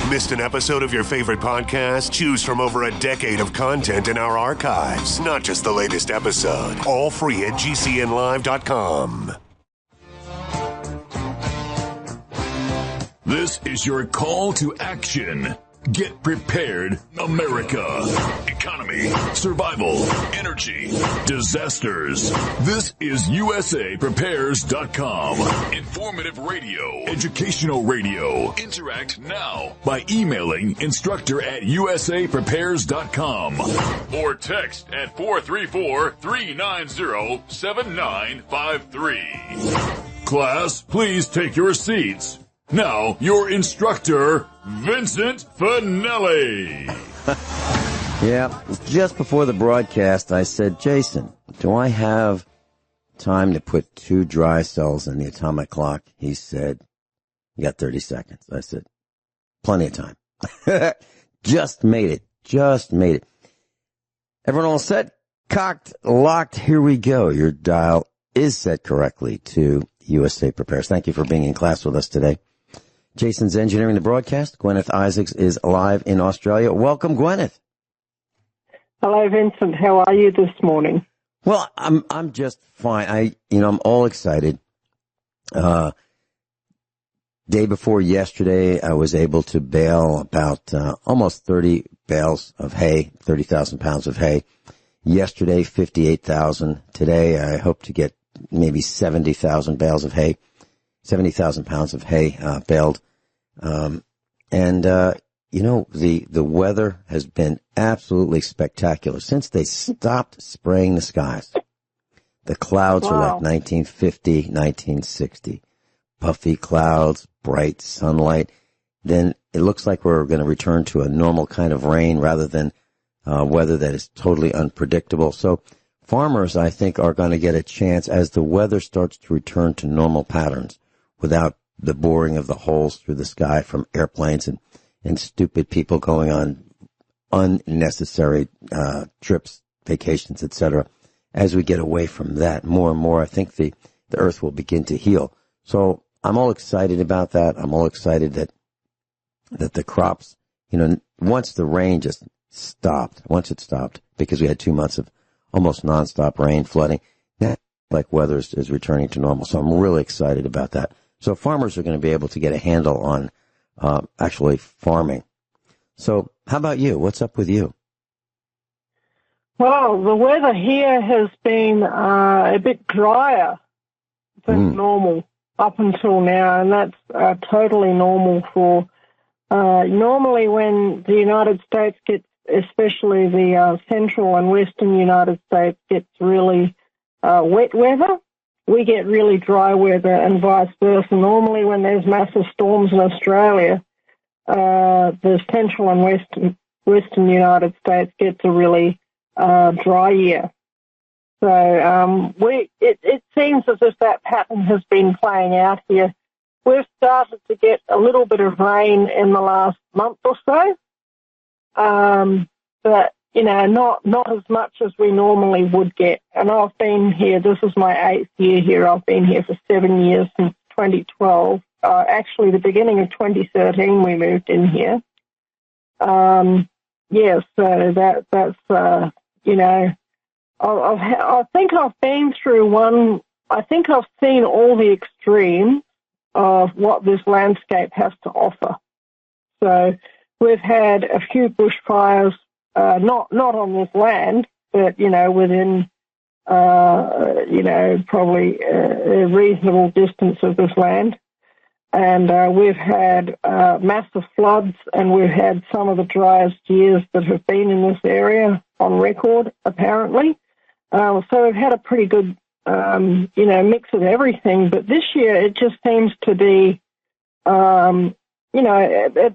Missed an episode of your favorite podcast? Choose from over a decade of content in our archives, not just the latest episode. All free at GCNlive.com. This is your call to action. Get prepared, America. Economy, survival, energy, disasters. This is USAPrepares.com. Informative radio, educational radio. Interact now by emailing instructor@USAPrepares.com or text at 434-390-7953. Class, please take your seats. Now, your instructor, Vincent Finelli. Yeah, just before the broadcast, I said, Jason, do I have time to put 2 dry cells in the atomic clock? He said, you got 30 seconds. I said, plenty of time. Just made it. Everyone all set? Cocked, locked, here we go. Your dial is set correctly to USA Prepares. Thank you for being in class with us today. Jason's engineering the broadcast. Guineith Isaacs is live in Australia. Welcome, Guineith. Hello, Vincent. How are you this morning? Well, I'm just fine. I'm all excited. Day before yesterday, I was able to bale about almost 30 bales of hay, 30,000 pounds of hay. Yesterday, 58,000. Today, I hope to get maybe 70,000 bales of hay, 70,000 pounds of hay baled. The weather has been absolutely spectacular since they stopped spraying the skies. The clouds are like 1950, 1960. Puffy clouds, bright sunlight. Then it looks like we're going to return to a normal kind of rain rather than weather that is totally unpredictable. So farmers, I think, are going to get a chance as the weather starts to return to normal patterns without the boring of the holes through the sky from airplanes and stupid people going on unnecessary trips, vacations, etc. As we get away from that more and more, I think the earth will begin to heal. So I'm all excited about that. I'm all excited that the crops, once the rain just stopped, because we had 2 months of almost nonstop rain, flooding, that like weather is returning to normal. So I'm really excited about that. So farmers are going to be able to get a handle on actually farming. So how about you? What's up with you? Well, the weather here has been a bit drier than normal up until now, and that's totally normal for normally when the United States gets, especially the central and western United States, gets really wet weather, we get really dry weather and vice versa. Normally when there's massive storms in Australia, the central and western United States gets a really dry year. So it seems as if that pattern has been playing out here. We've started to get a little bit of rain in the last month or so, but not as much as we normally would get. And I've been here, this is my 8th year here. I've been here for 7 years since 2012. Actually, the beginning of 2013 we moved in here. So that's I think I've been through one. I think I've seen all the extremes of what this landscape has to offer. So we've had a few bushfires, not on this land, but within probably a reasonable distance of this land. And we've had massive floods, and we've had some of the driest years that have been in this area on record, apparently. So we've had a pretty good, mix of everything. But this year it just seems to be, a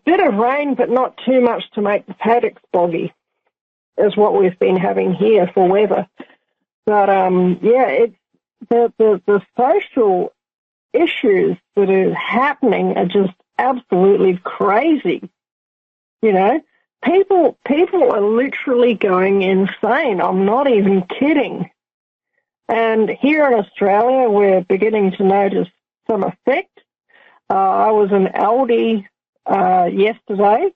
bit of rain, but not too much to make the paddocks boggy, is what we've been having here for weather. But, it's the social issues that are happening are just absolutely crazy. People are literally going insane. I'm not even kidding. And here in Australia, we're beginning to notice some effect. I was in Aldi yesterday.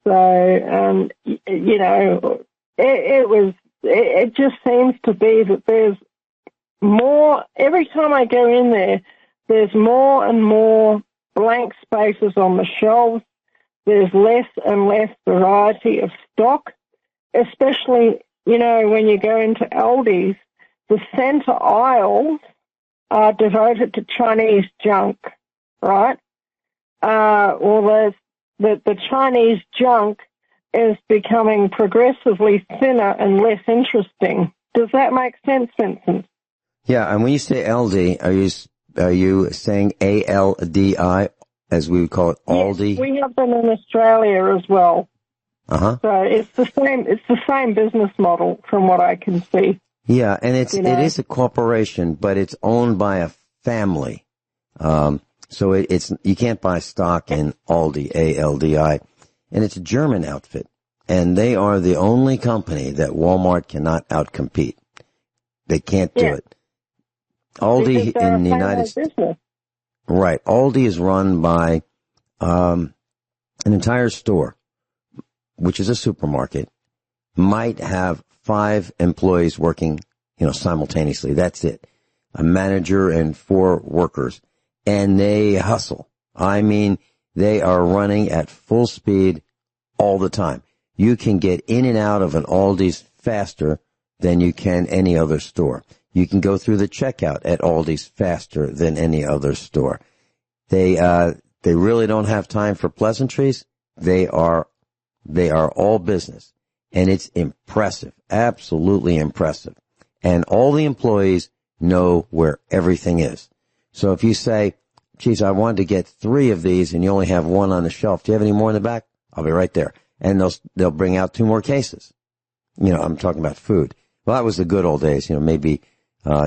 So, you know, it just seems to be that there's more, every time I go in there, there's more and more blank spaces on the shelves. There's less and less variety of stock, especially, you know, when you go into Aldi's, the center aisles are devoted to Chinese junk, right? Well, the Chinese junk is becoming progressively thinner and less interesting. Does that make sense, Vincent? Yeah, and when you say Aldi, are you saying ALDI, as we would call it, Aldi? Yes, we have them in Australia as well. Uh-huh. So it's the same business model from what I can see. Yeah, and it is a corporation, but it's owned by a family. So it's you can't buy stock in Aldi, ALDI, and it's a German outfit, and they are the only company that Walmart cannot outcompete. They can't do it. Aldi in the United States, right? Aldi is run by an entire store, which is a supermarket, might have 5 employees working, you know, simultaneously. That's it. A manager and 4 workers. And they hustle. I mean, they are running at full speed all the time. You can get in and out of an Aldi's faster than you can any other store. You can go through the checkout at Aldi's faster than any other store. They really don't have time for pleasantries. They are all business. And it's impressive. Absolutely impressive. And all the employees know where everything is. So if you say, geez, I wanted to get 3 of these and you only have 1 on the shelf, do you have any more in the back? I'll be right there. And they'll bring out 2 more cases. You know, I'm talking about food. Well, that was the good old days, you know, maybe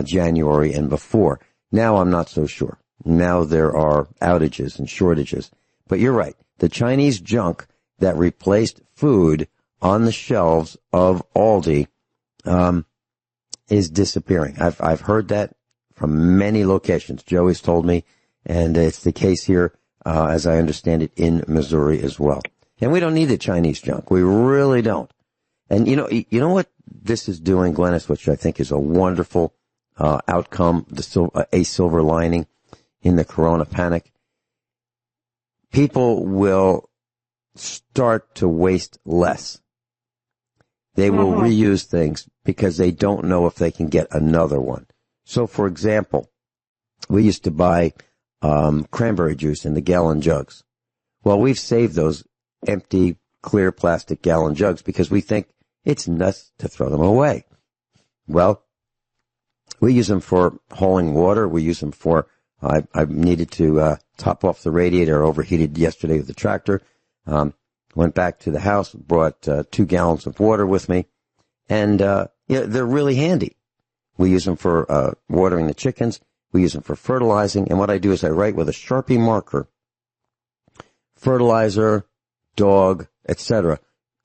January and before. Now I'm not so sure. Now there are outages and shortages. But you're right. The Chinese junk that replaced food on the shelves of Aldi is disappearing. I've heard that from many locations. Joey's told me, and it's the case here, as I understand it, in Missouri as well. And we don't need the Chinese junk. We really don't. And you know what this is doing, Glennis, which I think is a wonderful outcome, a silver lining in the corona panic. People will start to waste less. They will reuse things because they don't know if they can get another one. So, for example, we used to buy cranberry juice in the gallon jugs. Well, we've saved those empty, clear plastic gallon jugs because we think it's nuts to throw them away. Well, we use them for hauling water. We use them for, I needed to top off the radiator, overheated yesterday with the tractor. Went back to the house, brought 2 gallons of water with me, and they're really handy. We use them for watering the chickens. We use them for fertilizing. And what I do is I write with a Sharpie marker, fertilizer, dog, etc.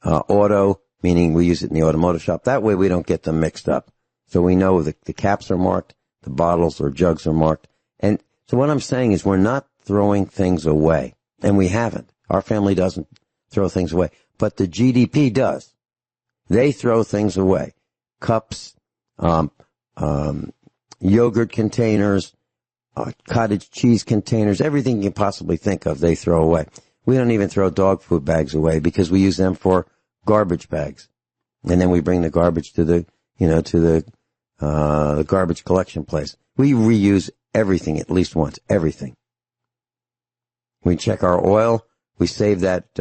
Auto, meaning we use it in the automotive shop. That way we don't get them mixed up. So we know that the caps are marked, the bottles or jugs are marked. And so what I'm saying is we're not throwing things away. And we haven't. Our family doesn't throw things away. But the GDP does. They throw things away. Cups, yogurt containers, cottage cheese containers, everything you can possibly think of, they throw away. We don't even throw dog food bags away because we use them for garbage bags. And then we bring the garbage to the garbage collection place. We reuse everything at least once, everything. We check our oil, we save that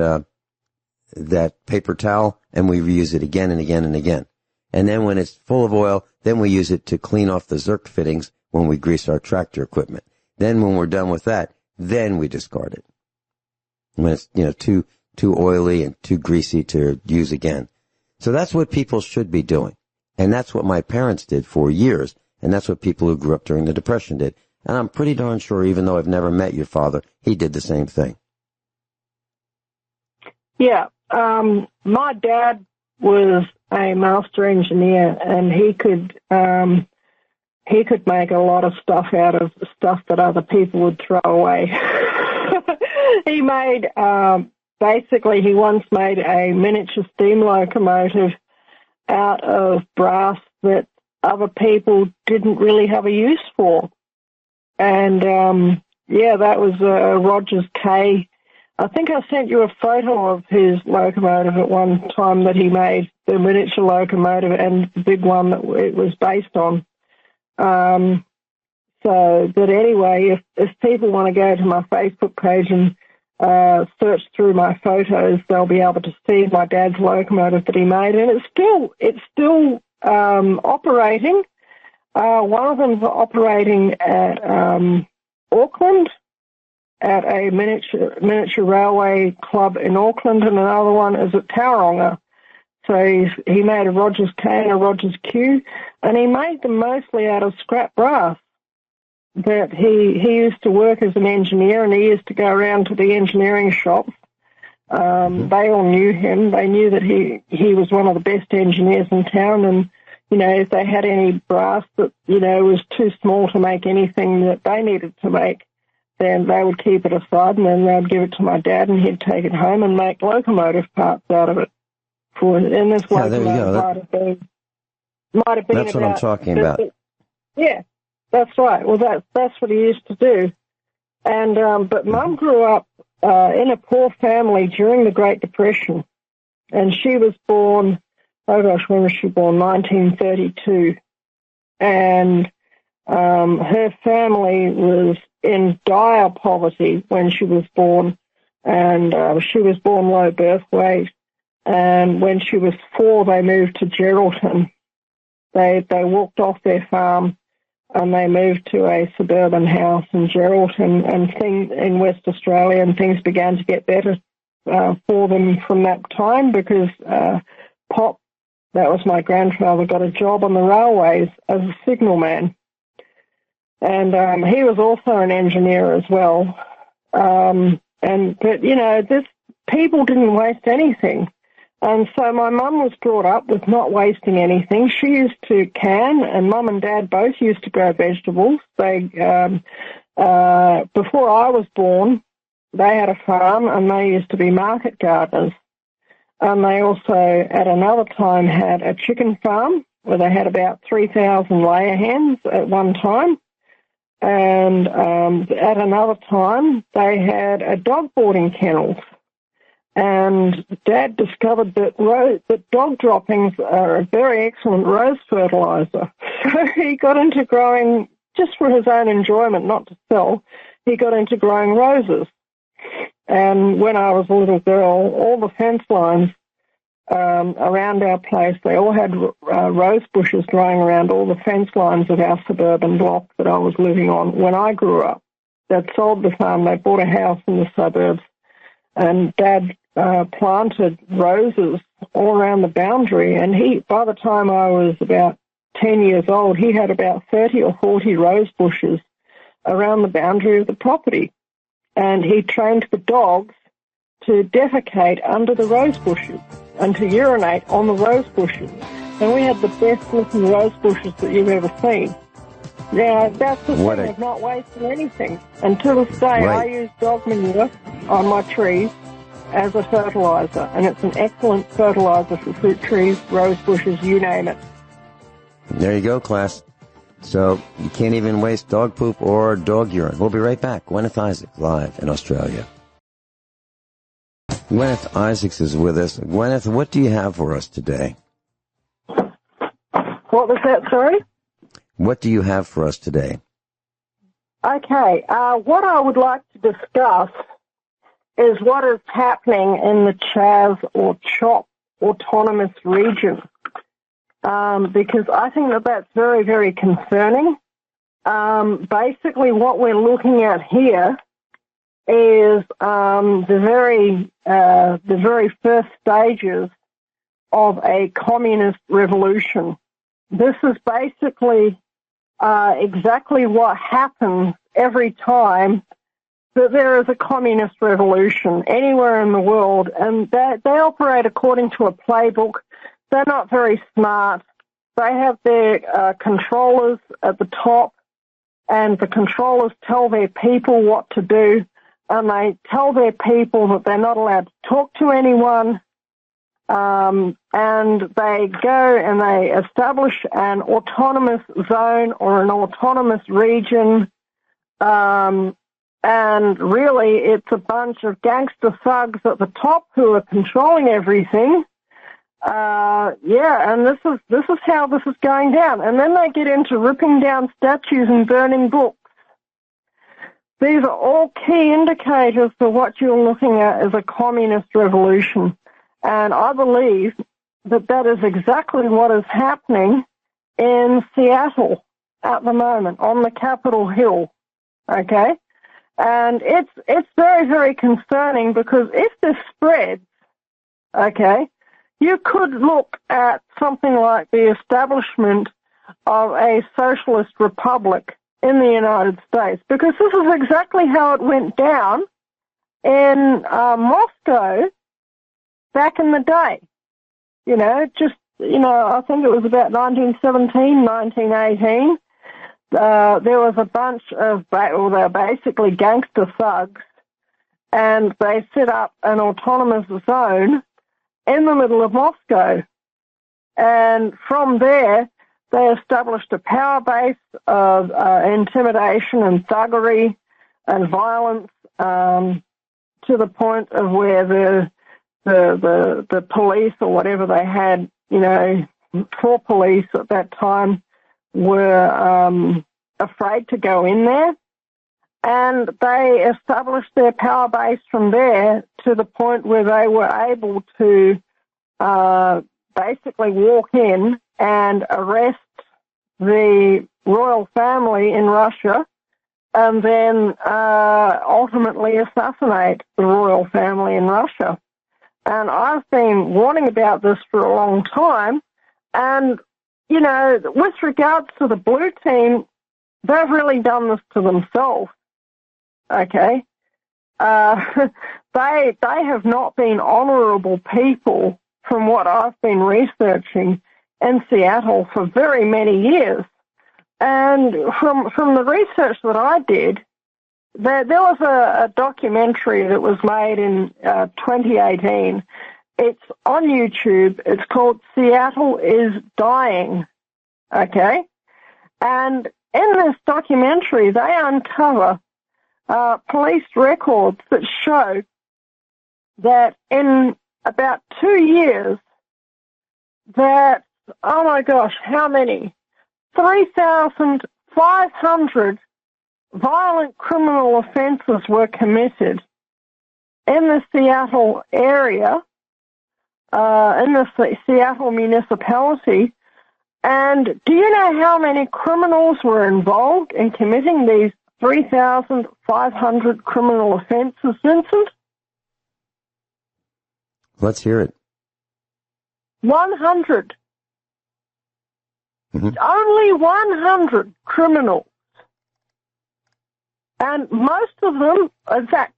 paper towel, and we reuse it again and again and again. And then when it's full of oil, then we use it to clean off the Zerk fittings when we grease our tractor equipment. Then when we're done with that, then we discard it. When it's, too oily and too greasy to use again. So that's what people should be doing. And that's what my parents did for years. And that's what people who grew up during the Depression did. And I'm pretty darn sure, even though I've never met your father, he did the same thing. Yeah. My dad was a master engineer, and he could make a lot of stuff out of stuff that other people would throw away. He made, basically, he once made a miniature steam locomotive out of brass that other people didn't really have a use for. And, that was Rogers K. I think I sent you a photo of his locomotive at one time that he made, the miniature locomotive and the big one that it was based on. But anyway, if people want to go to my Facebook page and search through my photos, they'll be able to see my dad's locomotive that he made, and it's still operating. One of them's operating at Auckland, at a miniature railway club in Auckland, and another one is at Tauranga. So he made a Rogers K and a Rogers Q, and he made them mostly out of scrap brass. That he used to work as an engineer, and he used to go around to the engineering shops. They all knew him. They knew that he was one of the best engineers in town, and, if they had any brass that, was too small to make anything that they needed to make, then they would keep it aside, and then they'd give it to my dad, and he'd take it home and make locomotive parts out of it. And this locomotive might have been that's what I'm talking about. Yeah, that's right. Well, that's what he used to do. And but Mum grew up in a poor family during the Great Depression, and she was born. Oh gosh, when was she born? 1932, and her family was in dire poverty when she was born, and she was born low birth weight. And when she was 4, they moved to Geraldton. They walked off their farm and they moved to a suburban house in Geraldton and in West Australia, and things began to get better for them from that time because Pop, that was my grandfather, got a job on the railways as a signalman. And he was also an engineer as well. But this people didn't waste anything. And so my mum was brought up with not wasting anything. She used to can, and Mum and Dad both used to grow vegetables. They, before I was born, they had a farm, and they used to be market gardeners. And they also, at another time, had a chicken farm where they had about 3,000 layer hens at one time. And at another time, they had a dog boarding kennels. And Dad discovered that dog droppings are a very excellent rose fertilizer. So he got into growing, just for his own enjoyment, not to sell, he got into growing roses. And when I was a little girl, all the fence lines around our place, they all had rose bushes growing around all the fence lines of our suburban block that I was living on when I grew up. They'd sold the farm, they bought a house in the suburbs, and Dad planted roses all around the boundary, and by the time I was about 10 years old, he had about 30 or 40 rose bushes around the boundary of the property. And he trained the dogs to defecate under the rose bushes and to urinate on the rose bushes. And we had the best looking rose bushes that you've ever seen. Now, that's the thing of not wasting anything. And to this day, I use dog manure on my trees as a fertilizer, and it's an excellent fertilizer for fruit trees, rose bushes, you name it. There you go, class. So you can't even waste dog poop or dog urine. We'll be right back. Guineith Isaacs, live in Australia. Guineith Isaacs is with us. Guineith, what do you have for us today? What was that, sorry? What do you have for us today? Okay, what I would like to discuss is what is happening in the Chaz or CHOP autonomous region, because I think that that's very, very concerning. Basically, what we're looking at here is the very first stages of a communist revolution. This is basically exactly what happens every time that there is a communist revolution anywhere in the world, and they operate according to a playbook. They're not very smart. They have their controllers at the top, and the controllers tell their people what to do, and they tell their people that they're not allowed to talk to anyone, and they go and they establish an autonomous zone or an autonomous region, and really it's a bunch of gangster thugs at the top who are controlling everything. And this is how this is going down. And then they get into ripping down statues and burning books. These are all key indicators for what you're looking at as a communist revolution. And I believe that that is exactly what is happening in Seattle at the moment, on the Capitol Hill. Okay? And it's very, very concerning, because if this spreads, okay, you could look at something like the establishment of a socialist republic in the United States, because this is exactly how it went down in Moscow back in the day. I think it was about 1917, 1918. There was a bunch of, they're basically gangster thugs, and they set up an autonomous zone in the middle of Moscow. And from there, they established a power base of intimidation and thuggery and violence, to the point of where the police, or whatever they had, 4 police at that time, were afraid to go in there. And they established their power base from there to the point where they were able to basically walk in and arrest the royal family in Russia, and then ultimately assassinate the royal family in Russia. And I've been warning about this for a long time. And, with regards to the blue team, they've really done this to themselves. Okay? They have not been honourable people, from what I've been researching in Seattle for very many years. And from the research that I did, there was a documentary that was made in 2018. It's on YouTube. It's called Seattle is Dying. Okay? And in this documentary, they uncover police records that show that in about 2 years, that, oh my gosh, how many? 3,500 violent criminal offences were committed in the Seattle area, in the Seattle municipality. And do you know how many criminals were involved in committing these 3,500 criminal offences, Vincent? Let's hear it. 100. Mm-hmm. Only 100 criminals. And most of them, in fact,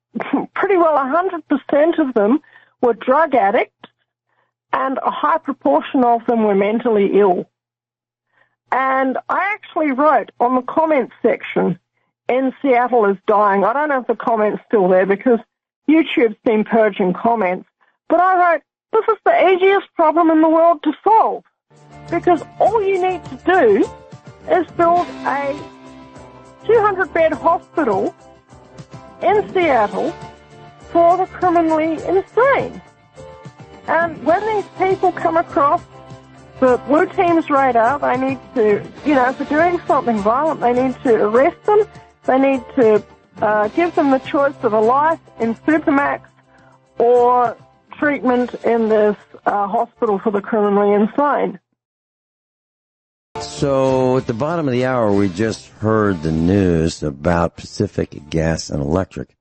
pretty well 100% of them were drug addicts, and a high proportion of them were mentally ill. And I actually wrote on the comments section, in Seattle is Dying. I don't know if the comment's still there because YouTube's been purging comments. But I wrote, this is the easiest problem in the world to solve, because all you need to do is build a 200-bed hospital in Seattle for the criminally insane. And when these people come across the blue team's radar, they need to, for doing something violent, they need to arrest them. They need to give them the choice of a life in Supermax or treatment in this hospital for the criminally insane. So at the bottom of the hour, we just heard the news about Pacific Gas and Electric.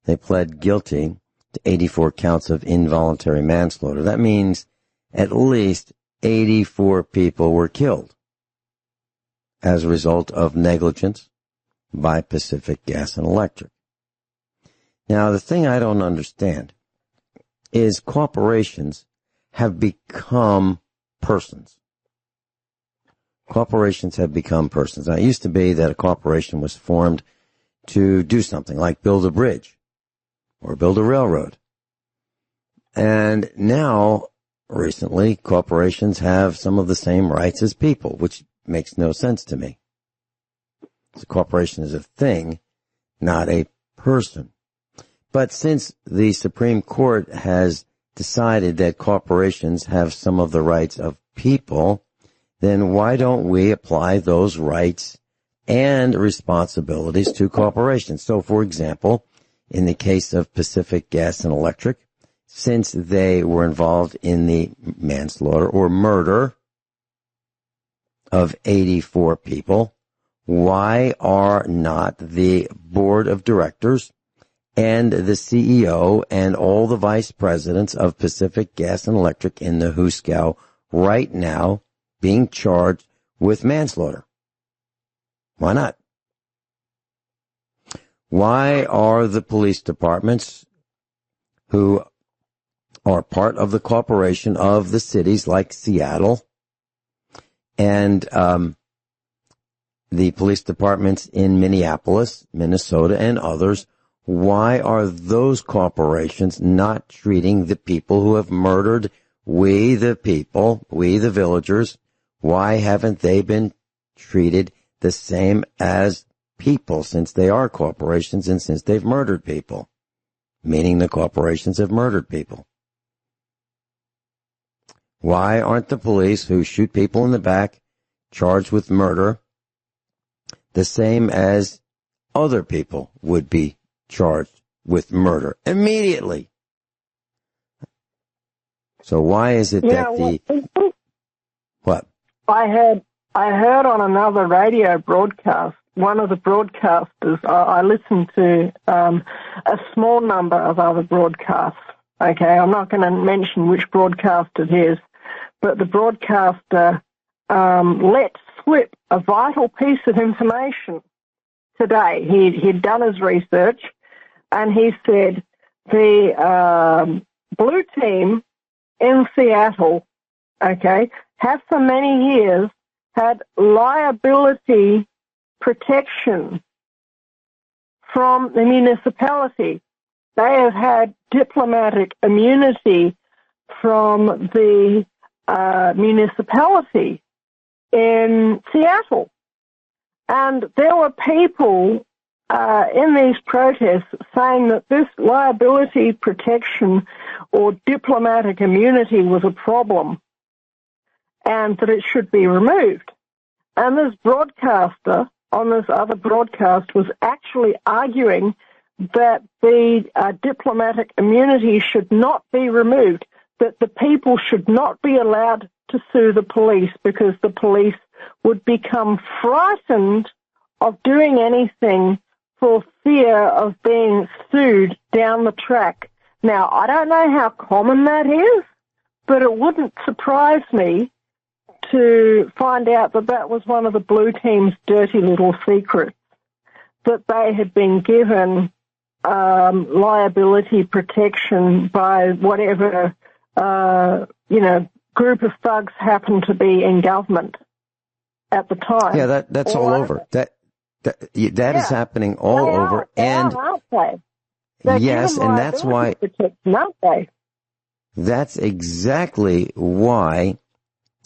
They pled guilty to 84 counts of involuntary manslaughter. That means at least 84 people were killed as a result of negligence by Pacific Gas and Electric. Now, the thing I don't understand is corporations have become persons. Corporations have become persons. Now, it used to be that a corporation was formed to do something like build a bridge. or build a railroad. And now, recently, corporations have some of the same rights as people, which makes no sense to me. A corporation is a thing, not a person. But since the Supreme Court has decided that corporations have some of the rights of people, then why don't we apply those rights and responsibilities to corporations? So, for example, in the case of Pacific Gas and Electric, since they were involved in the manslaughter or murder of 84 people, why are not the board of directors and the CEO and all the vice presidents of Pacific Gas and Electric in the Huskow right now being charged with manslaughter? Why not? Why are the police departments who are part of the corporation of the cities like Seattle and the police departments in Minneapolis, Minnesota, and others, why are those corporations not treating the people who have murdered we the people, we the villagers? Why haven't they been treated the same as people, since they are corporations and since they've murdered people? Meaning the corporations have murdered people. Why aren't the police who shoot people in the back charged with murder the same as other people would be charged with murder immediately? So why is it what? I heard on another radio broadcast, one of the broadcasters, I listened to a small number of other broadcasts. Okay, I'm not going to mention which broadcast it is, but the broadcaster let slip a vital piece of information today. He'd done his research, and he said the blue team in Seattle, okay, have for many years had liability protection from the municipality. They have had diplomatic immunity from the municipality in Seattle. And there were people in these protests saying that this liability protection or diplomatic immunity was a problem and that it should be removed. And this broadcaster on this other broadcast was actually arguing that the diplomatic immunity should not be removed, that the people should not be allowed to sue the police because the police would become frightened of doing anything for fear of being sued down the track. Now, I don't know how common that is, but it wouldn't surprise me to find out that that was one of the blue team's dirty little secrets, that they had been given liability protection by whatever, group of thugs happened to be in government at the time. Yeah, that's all over. That is happening all over. And aren't they? Yes, and that's why. Protection, aren't they? That's exactly why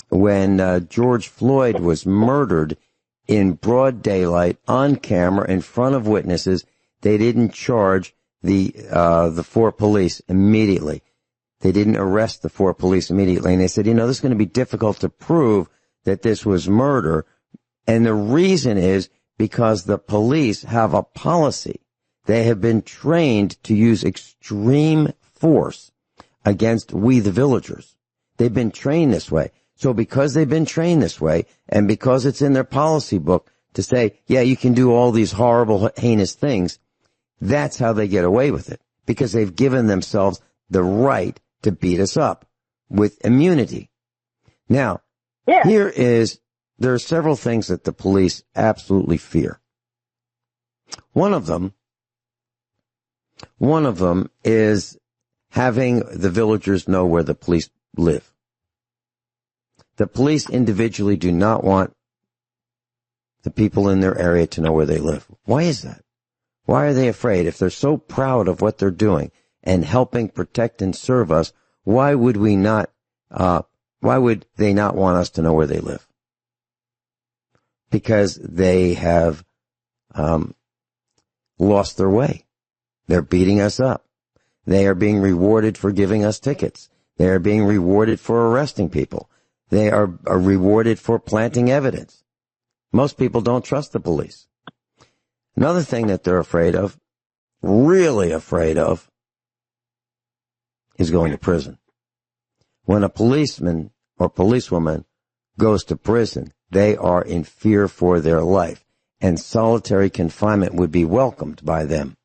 when George Floyd was murdered in broad daylight on camera in front of witnesses, they didn't charge the 4 police immediately. They didn't arrest the 4 police immediately. And they said, this is going to be difficult to prove that this was murder. And the reason is because the police have a policy. They have been trained to use extreme force against we the villagers. They've been trained this way. So because they've been trained this way, and because it's in their policy book to say, yeah, you can do all these horrible, heinous things, that's how they get away with it. Because they've given themselves the right to beat us up with immunity. Now, there are several things that the police absolutely fear. One of them is having the villagers know where the police live. The police individually do not want the people in their area to know where they live. Why is that? Why are they afraid? If they're so proud of what they're doing and helping protect and serve us, why would they not want us to know where they live? Because they have lost their way. They're beating us up. They are being rewarded for giving us tickets. They are being rewarded for arresting people. They are rewarded for planting evidence. Most people don't trust the police. Another thing that they're afraid of, really afraid of, is going to prison. When a policeman or policewoman goes to prison, they are in fear for their life, and solitary confinement would be welcomed by them,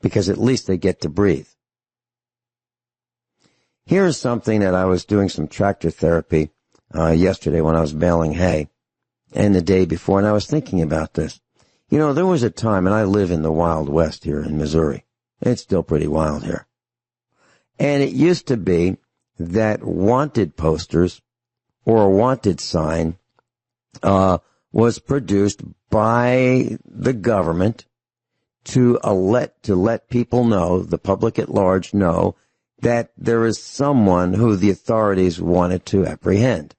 because at least they get to breathe. Here's something that I was doing some tractor therapy yesterday when I was baling hay, and the day before, and I was thinking about this. You know, there was a time, and I live in the Wild West here in Missouri. It's still pretty wild here. And it used to be that wanted posters or a wanted sign was produced by the government to let people know, the public at large know, that there is someone who the authorities wanted to apprehend.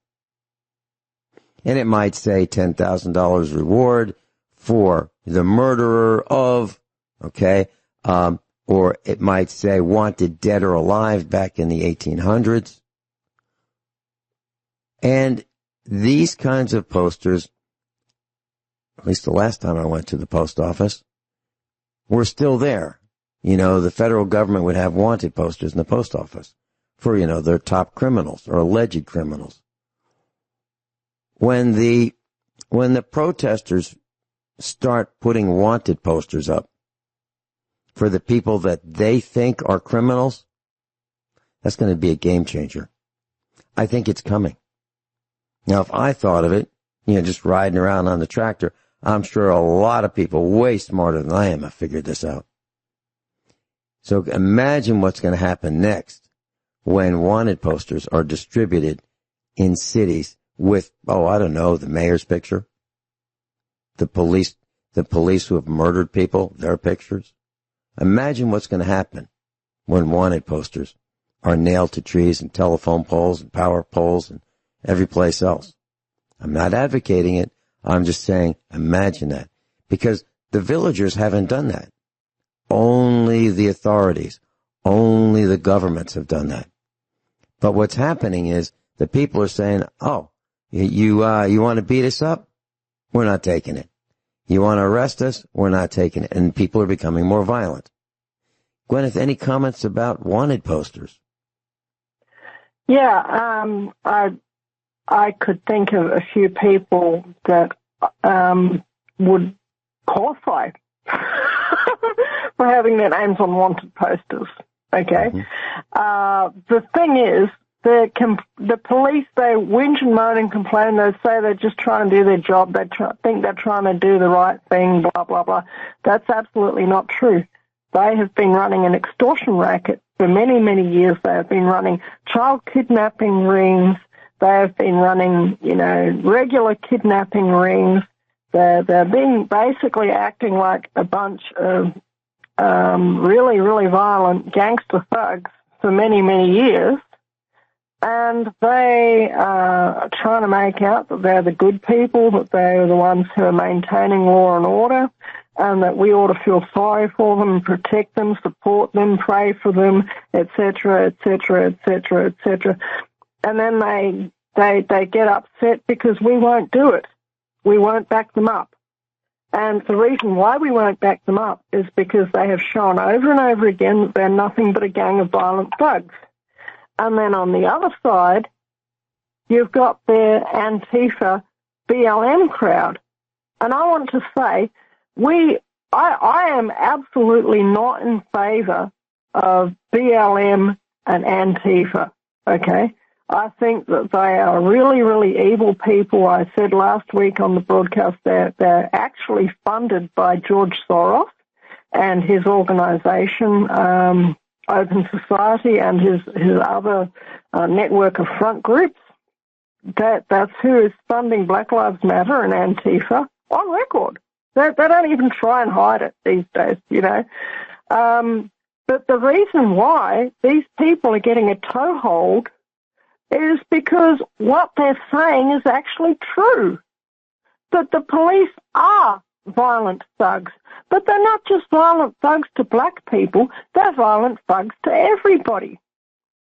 And it might say $10,000 reward for the murderer of, or it might say wanted dead or alive back in the 1800s. And these kinds of posters, at least the last time I went to the post office, were still there. You know, the federal government would have wanted posters in the post office for, you know, their top criminals or alleged criminals. When the protesters start putting wanted posters up for the people that they think are criminals, that's going to be a game changer. I think it's coming. Now, if I thought of it, you know, just riding around on the tractor, I'm sure a lot of people way smarter than I am have figured this out. So imagine what's going to happen next when wanted posters are distributed in cities with, the mayor's picture, the police who have murdered people, their pictures. Imagine what's going to happen when wanted posters are nailed to trees and telephone poles and power poles and every place else. I'm not advocating it. I'm just saying, imagine that. Because the villagers haven't done that. Only the authorities, only the governments have done that. But what's happening is the people are saying, you want to beat us up? We're not taking it. You want to arrest us? We're not taking it. And people are becoming more violent. Guineith, any comments about wanted posters? Yeah, I could think of a few people that would qualify for having their names on wanted posters. Okay, the thing is, the police, they whinge and moan and complain. They say they're just trying to do their job. They think they're trying to do the right thing. Blah blah blah. That's absolutely not true. They have been running an extortion racket for many, many years. They have been running child kidnapping rings. They have been running, regular kidnapping rings. They're being basically acting like a bunch of really, really violent gangster thugs for many, many years. And they are trying to make out that they're the good people, that they're the ones who are maintaining law and order, and that we ought to feel sorry for them, protect them, support them, pray for them, etc., etc., etc., etc. And then they get upset because we won't do it. We won't back them up. And the reason why we won't back them up is because they have shown over and over again that they're nothing but a gang of violent thugs. And then on the other side, you've got their Antifa BLM crowd. And I want to say, I am absolutely not in favor of BLM and Antifa, okay? I think that they are really, really evil people. I said last week on the broadcast they're actually funded by George Soros and his organization, Open Society, and his other network of front groups. That's who is funding Black Lives Matter and Antifa on record. They don't even try and hide it these days, you know. But the reason why these people are getting a toehold is because what they're saying is actually true. That the police are violent thugs. But they're not just violent thugs to black people, they're violent thugs to everybody.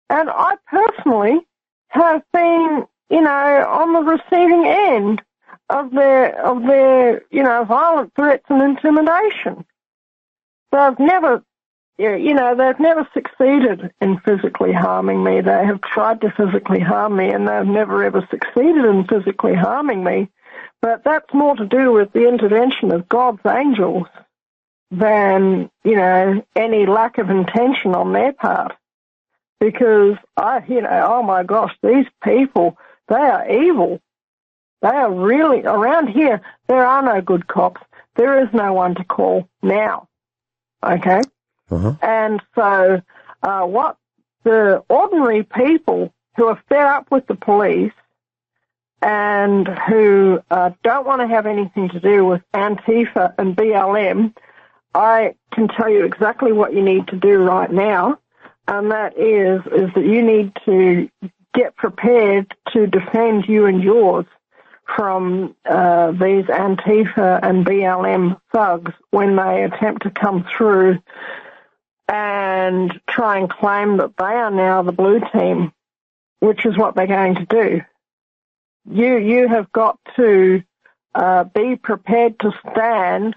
And I personally have been, you know, on the receiving end of their, you know, violent threats and intimidation. They've never succeeded in physically harming me. They have tried to physically harm me, and they've never ever succeeded in physically harming me. But that's more to do with the intervention of God's angels than, you know, any lack of intention on their part. Because oh my gosh, these people, they are evil. They are really, around here, there are no good cops. There is no one to call now. Okay? Uh-huh. And so what the ordinary people who are fed up with the police and who don't want to have anything to do with Antifa and BLM, I can tell you exactly what you need to do right now, and that is that you need to get prepared to defend you and yours from these Antifa and BLM thugs when they attempt to come through and try and claim that they are now the blue team, which is what they're going to do. You have got to be prepared to stand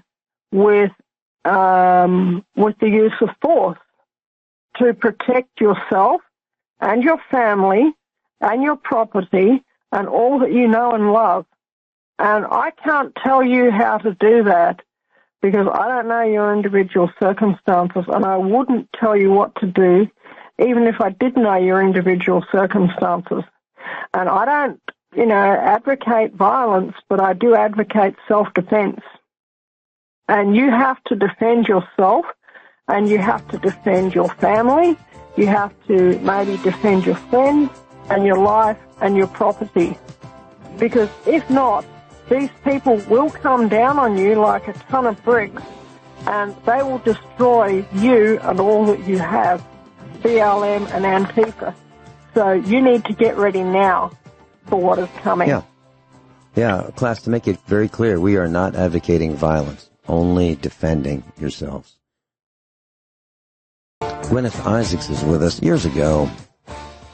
with the use of force to protect yourself and your family and your property and all that you know and love. And I can't tell you how to do that because I don't know your individual circumstances, and I wouldn't tell you what to do even if I did know your individual circumstances. And I don't, you know, advocate violence, but I do advocate self-defense. And you have to defend yourself, and you have to defend your family. You have to maybe defend your friends and your life and your property. Because if not, these people will come down on you like a ton of bricks, and they will destroy you and all that you have, BLM and Antifa. So you need to get ready now for what is coming. Yeah, class, to make it very clear, we are not advocating violence, only defending yourselves. Guineith Isaacs is with us. Years ago,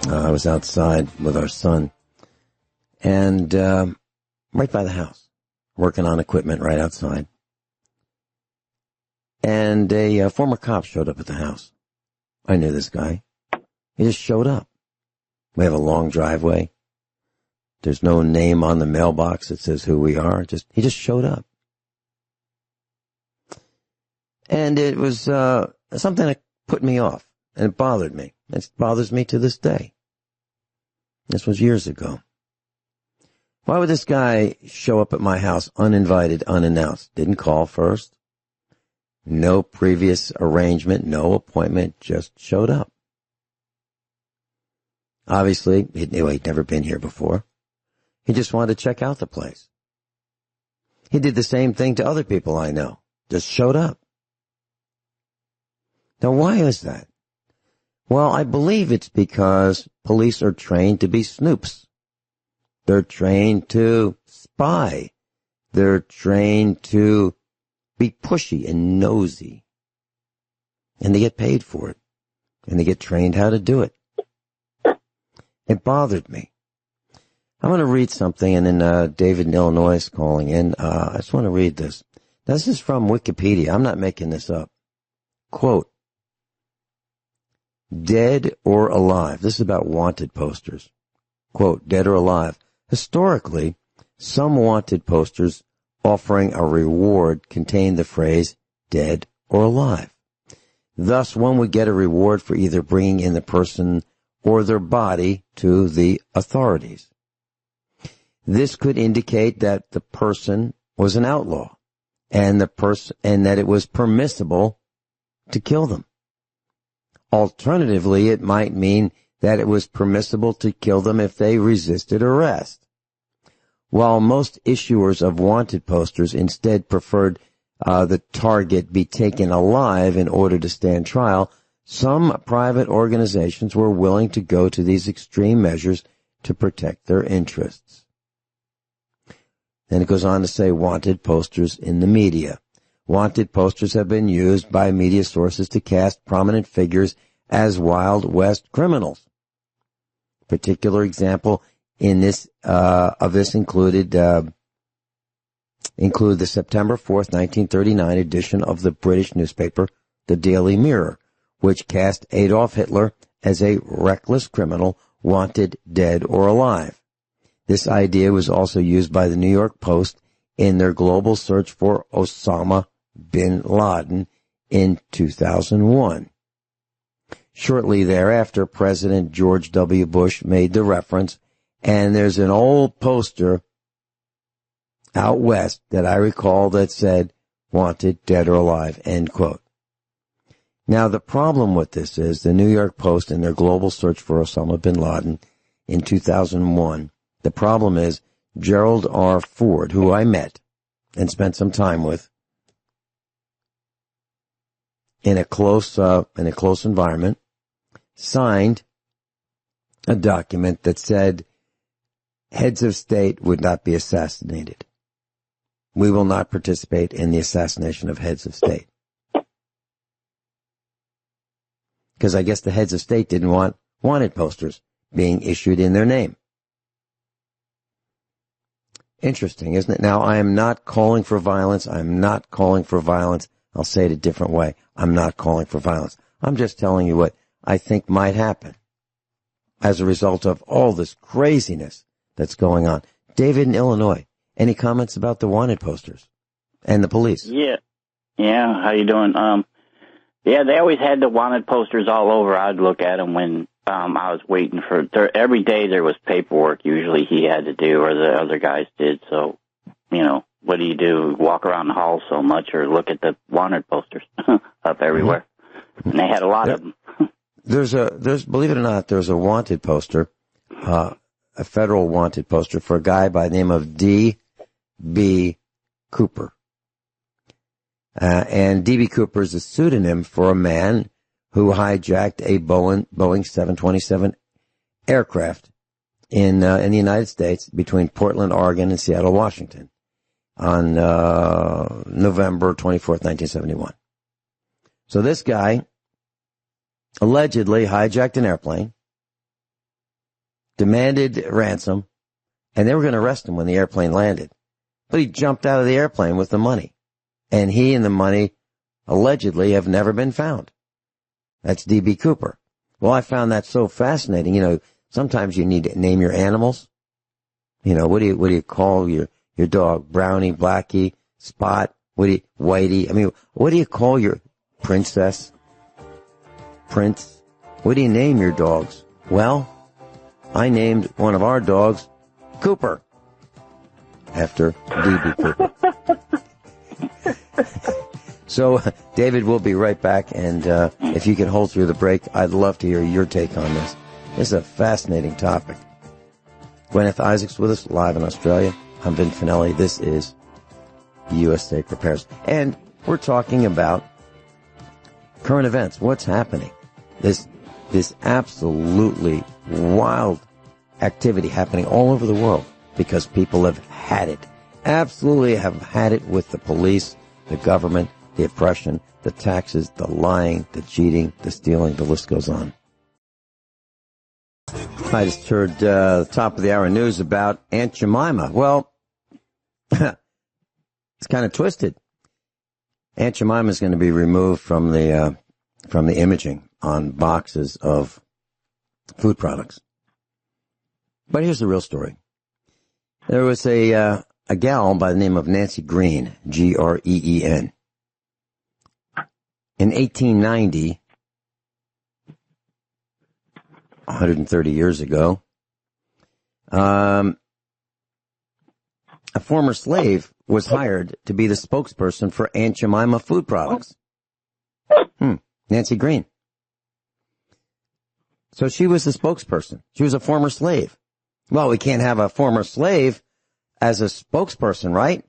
I was outside with our son, and right by the house, working on equipment right outside. And a former cop showed up at the house. I knew this guy. He just showed up. We have a long driveway. There's no name on the mailbox that says who we are. He just showed up. And it was something that put me off, and it bothered me. It bothers me to this day. This was years ago. Why would this guy show up at my house uninvited, unannounced? Didn't call first. No previous arrangement, no appointment, just showed up. Obviously, he'd never been here before. He just wanted to check out the place. He did the same thing to other people I know. Just showed up. Now, why is that? Well, I believe it's because police are trained to be snoops. They're trained to spy. They're trained to be pushy and nosy. And they get paid for it. And they get trained how to do it. It bothered me. I'm going to read something, and then David in Illinois is calling in. I just want to read this. Now, this is from Wikipedia. I'm not making this up. Quote, dead or alive. This is about wanted posters. Quote, dead or alive. Historically, some wanted posters offering a reward contained the phrase dead or alive. Thus, one would get a reward for either bringing in the person or their body to the authorities. This could indicate that the person was an outlaw and that it was permissible to kill them. Alternatively, it might mean that it was permissible to kill them if they resisted arrest. While most issuers of wanted posters instead preferred the target be taken alive in order to stand trial, some private organizations were willing to go to these extreme measures to protect their interests. Then it goes on to say wanted posters in the media. Wanted posters have been used by media sources to cast prominent figures as Wild West criminals. Particular example in this of this include the September 4th, 1939 edition of the British newspaper, the Daily Mirror, which cast Adolf Hitler as a reckless criminal wanted dead or alive. This idea was also used by the New York Post in their global search for Osama bin Laden in 2001. Shortly thereafter, President George W. Bush made the reference, and there's an old poster out west that I recall that said, wanted dead or alive, end quote. Now, the problem with this is the New York Post in their global search for Osama bin Laden in 2001, the problem is Gerald R. Ford, who I met and spent some time with in a close environment, signed a document that said heads of state would not be assassinated. We will not participate in the assassination of heads of state. Because I guess the heads of state didn't want wanted posters being issued in their name. Interesting, isn't it? Now, I am not calling for violence. I'm not calling for violence. I'll say it a different way. I'm not calling for violence. I'm just telling you what I think might happen as a result of all this craziness that's going on. David in Illinois, any comments about the wanted posters and the police? Yeah. How you doing? Yeah, they always had the wanted posters all over. I'd look at them when I was waiting for every day there was paperwork usually he had to do or the other guys did. So, what do? Walk around the hall so much or look at the wanted posters up everywhere. And they had a lot of them. There's believe it or not, there's a wanted poster, a federal wanted poster for a guy by the name of D.B. Cooper. And D.B. Cooper is a pseudonym for a man who hijacked a Boeing 727 aircraft in the United States between Portland, Oregon and Seattle, Washington on November 24th, 1971. So this guy allegedly hijacked an airplane, demanded ransom, and they were going to arrest him when the airplane landed. But he jumped out of the airplane with the money. And he and the money allegedly have never been found. That's D.B. Cooper. Well, I found that so fascinating. Sometimes you need to name your animals. What do you call your dog? Brownie, Blackie, Spot, Whitey? What do you call your princess? Prince? What do you name your dogs? Well, I named one of our dogs Cooper after D.B. Cooper. So, David, we'll be right back, and if you can hold through the break, I'd love to hear your take on this. This is a fascinating topic. Guineith Isaacs with us, live in Australia. I'm Vincent Finelli. This is USA Prepares. And we're talking about current events, what's happening. This absolutely wild activity happening all over the world because people have had it. Absolutely have had it with the police, the government, the oppression, the taxes, the lying, the cheating, the stealing, the list goes on. I just heard the top of the hour news about Aunt Jemima. Well, it's kind of twisted. Aunt Jemima is going to be removed from the imaging on boxes of food products. But here's the real story. There was a gal by the name of Nancy Green, Green. In 1890, 130 years ago, a former slave was hired to be the spokesperson for Aunt Jemima food products. Nancy Green. So she was the spokesperson. She was a former slave. Well, we can't have a former slave as a spokesperson, right?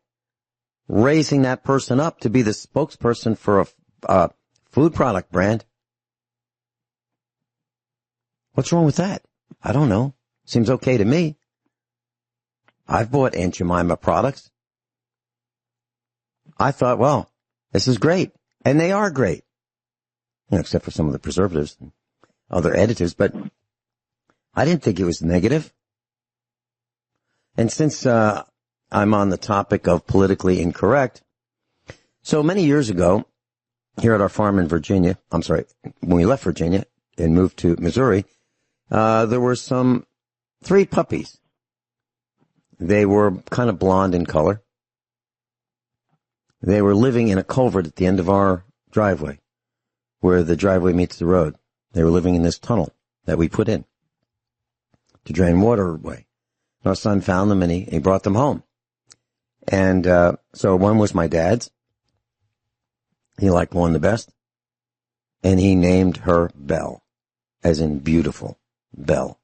raising that person up to be the spokesperson for a food product brand. What's wrong with that? I don't know. Seems okay to me. I've bought Aunt Jemima products. I thought, well, this is great. And they are great. Except for some of the preservatives and other additives. But I didn't think it was negative. And since I'm on the topic of politically incorrect, so many years ago, here at our farm in Virginia, when we left Virginia and moved to Missouri, there were 3 puppies. They were kind of blonde in color. They were living in a culvert at the end of our driveway, where the driveway meets the road. They were living in this tunnel that we put in to drain water away. Our son found them and he brought them home. And so one was my dad's. He liked one the best. And he named her Belle, as in beautiful, Belle.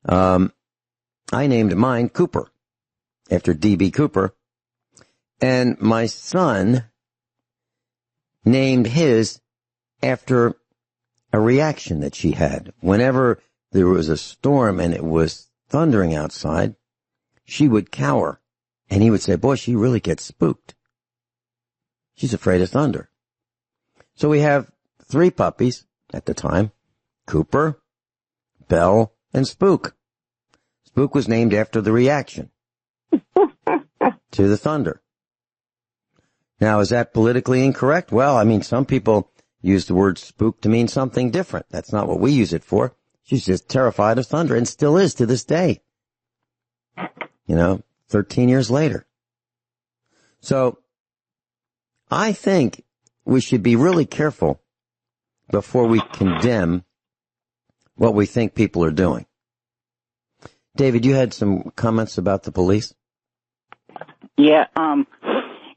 I named mine Cooper, after D.B. Cooper. And my son named his after a reaction that she had. Whenever there was a storm and it was thundering outside, she would cower. And he would say, boy, she really gets spooked. She's afraid of thunder. So we have 3 puppies at the time, Cooper, Belle, and Spook. Spook was named after the reaction to the thunder. Now, is that politically incorrect? Well, I mean, some people use the word spook to mean something different. That's not what we use it for. She's just terrified of thunder and still is to this day. 13 years later. So I think we should be really careful before we condemn what we think people are doing. David, you had some comments about the police? Yeah,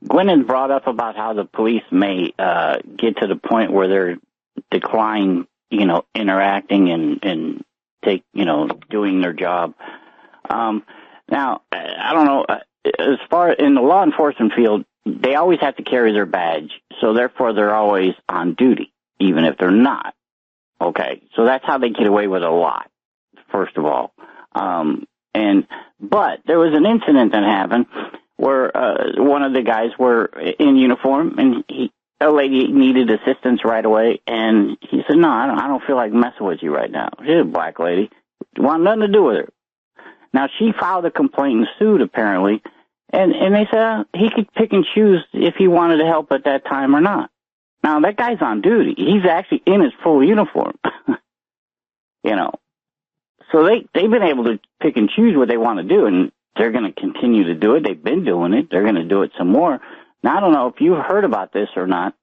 Gwen brought up about how the police may get to the point where they're declining, interacting and doing their job. Now, I don't know, as far in the law enforcement field, they always have to carry their badge, so therefore they're always on duty, even if they're not. Okay, so that's how they get away with a lot, first of all. But there was an incident that happened where one of the guys were in uniform, and a lady needed assistance right away, and he said, no, I don't feel like messing with you right now. She's a black lady. Want nothing to do with her. Now, she filed a complaint and sued, apparently, and they said he could pick and choose if he wanted to help at that time or not. Now, that guy's on duty. He's actually in his full uniform, So they've been able to pick and choose what they want to do, and they're going to continue to do it. They've been doing it. They're going to do it some more. Now, I don't know if you've heard about this or not,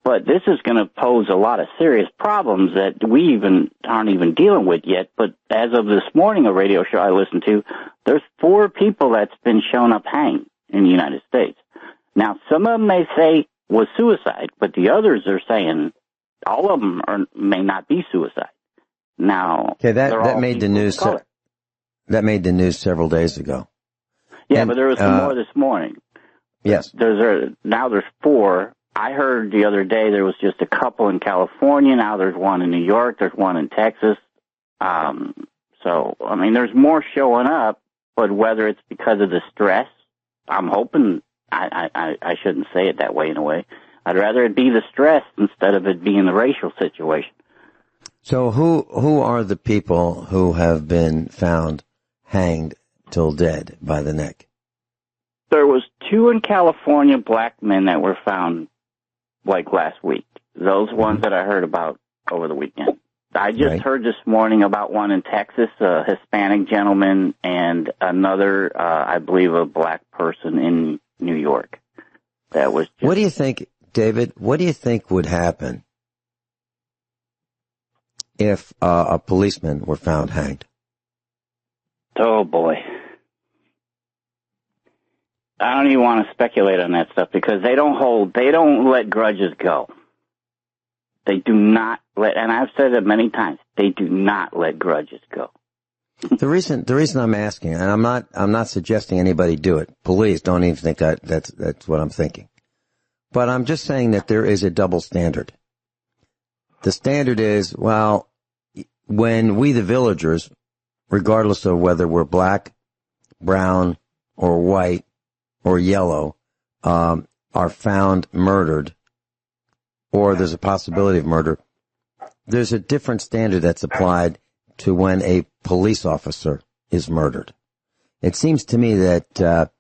but this is going to pose a lot of serious problems that we aren't even dealing with yet. But as of this morning, a radio show I listened to, there's 4 people that's been shown up hanged in the United States. Now, some of them may say was suicide, but the others are saying all of them may not be suicide. Now, okay, that made the news. That made the news several days ago. Yeah, but there was some more this morning. Yes. Now there's 4. I heard the other day there was just a couple in California. Now there's one in New York. There's one in Texas. So, I mean, there's more showing up, but whether it's because of the stress, I'm hoping, I shouldn't say it that way in a way. I'd rather it be the stress instead of it being the racial situation. So who are the people who have been found hanged till dead by the neck? There was 2 in California, black men that were found like last week. Those ones that I heard about over the weekend. I just heard this morning about one in Texas, a Hispanic gentleman, and another, I believe, a black person in New York. That was just... What do you think, David, what do you think would happen if a policeman were found hanged? Oh, boy. I don't even want to speculate on that stuff because they don't let grudges go. They do not let, and I've said it many times, they do not let grudges go. The reason I'm asking, and I'm not suggesting anybody do it. Please don't even think that's what I'm thinking. But I'm just saying that there is a double standard. The standard is, well, when we the villagers, regardless of whether we're black, brown, or white, or yellow, are found murdered, or there's a possibility of murder, there's a different standard that's applied to when a police officer is murdered. It seems to me that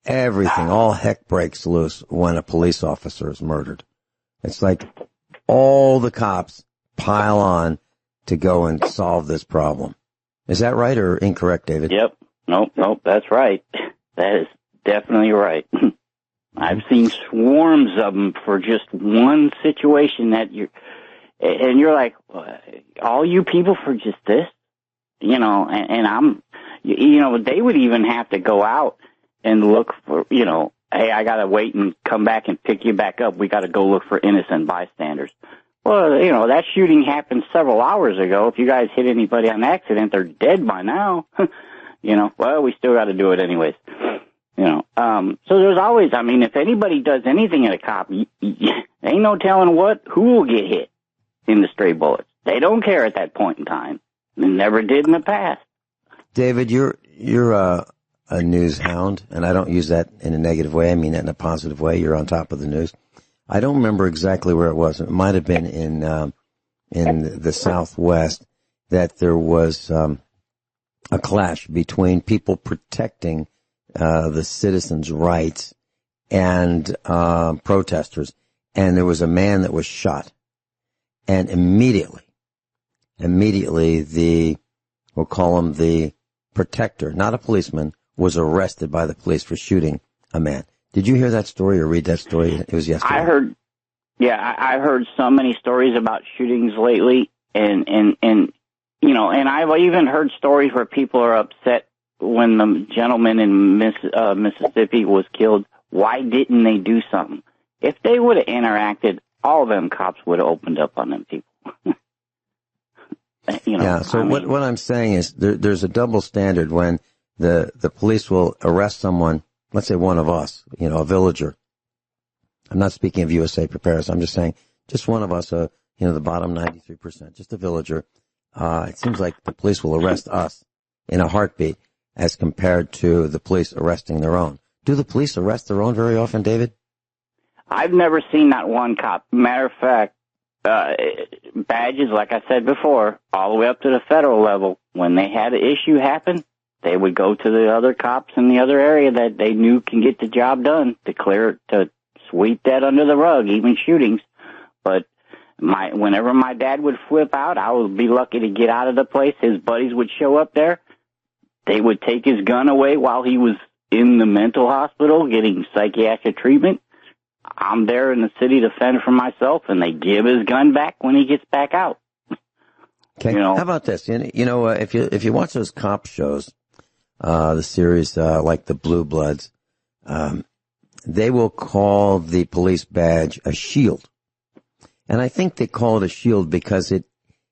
all heck breaks loose when a police officer is murdered. It's like all the cops pile on to go and solve this problem. Is that right or incorrect, David? Yep. Nope, that's right. That is definitely right. I've seen swarms of them for just one situation that you're like, all you people for just this? You know, and I'm, you know, they would even have to go out and look for, you know, hey, I got to wait and come back and pick you back up. We got to go look for innocent bystanders. Well, you know, that shooting happened several hours ago. If you guys hit anybody on accident, they're dead by now. You know, well, we still got to do it anyways. You know, so there's always, I mean, if anybody does anything at a cop, ain't no telling who will get hit in the stray bullets. They don't care at that point in time. They never did in the past. David, you're a news hound, and I don't use that in a negative way. I mean that in a positive way. You're on top of the news. I don't remember exactly where it was. It might have been in the Southwest that there was a clash between people protecting the citizens' rights and protesters, and there was a man that was shot, and immediately we'll call him the protector, not a policeman, was arrested by the police for shooting a man. Did you hear that story or read that story? It was yesterday. I heard so many stories about shootings lately, and you know, and I've even heard stories where people are upset when the gentleman in Mississippi was killed. Why didn't they do something? If they would have interacted, all of them cops would have opened up on them people. You know, yeah, so what I'm saying is there's a double standard when the police will arrest someone, let's say one of us, you know, a villager. I'm not speaking of USA Prepares. I'm just saying just one of us, you know, the bottom 93%, just a villager. It seems like the police will arrest us in a heartbeat as compared to the police arresting their own. Do the police arrest their own very often, David? I've never seen that one cop. Matter of fact, badges, like I said before, all the way up to the federal level, when they had an issue happen, they would go to the other cops in the other area that they knew can get the job done to sweep that under the rug, even shootings. But whenever my dad would flip out, I would be lucky to get out of the place. His buddies would show up there. They would take his gun away while he was in the mental hospital getting psychiatric treatment. I'm there in the city to fend for myself, and they give his gun back when he gets back out. Okay. You know, how about this? You know, if you watch those cop shows, the series like the Blue Bloods, they will call the police badge a shield, and I think they call it a shield because it